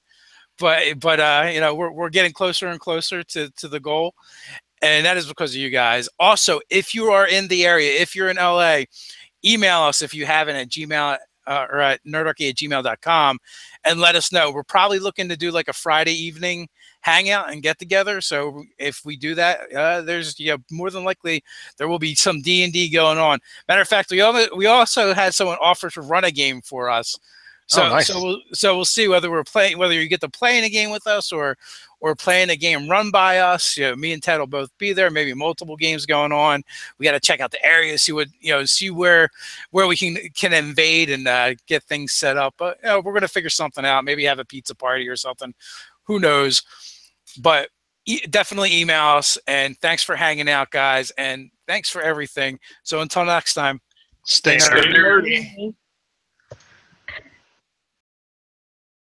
but you know, we're getting closer and closer to the goal. And that is because of you guys. Also, if you are in the area, if you're in LA, email us if you haven't at Gmail or at nerdarchy@gmail.com and let us know. We're probably looking to do like a Friday evening hangout and get together. So if we do that, there's more than likely there will be some D&D going on. Matter of fact, we also had someone offer to run a game for us. So, nice. so we'll see whether you get to play in a game with us or playing a game run by us. Me and Ted will both be there. Maybe multiple games going on. We got to check out the area, see where we can invade and get things set up. But we're gonna figure something out. Maybe have a pizza party or something. Who knows? But definitely email us. And thanks for hanging out, guys. And thanks for everything. So until next time, Stay Stay nerdy. nerdy.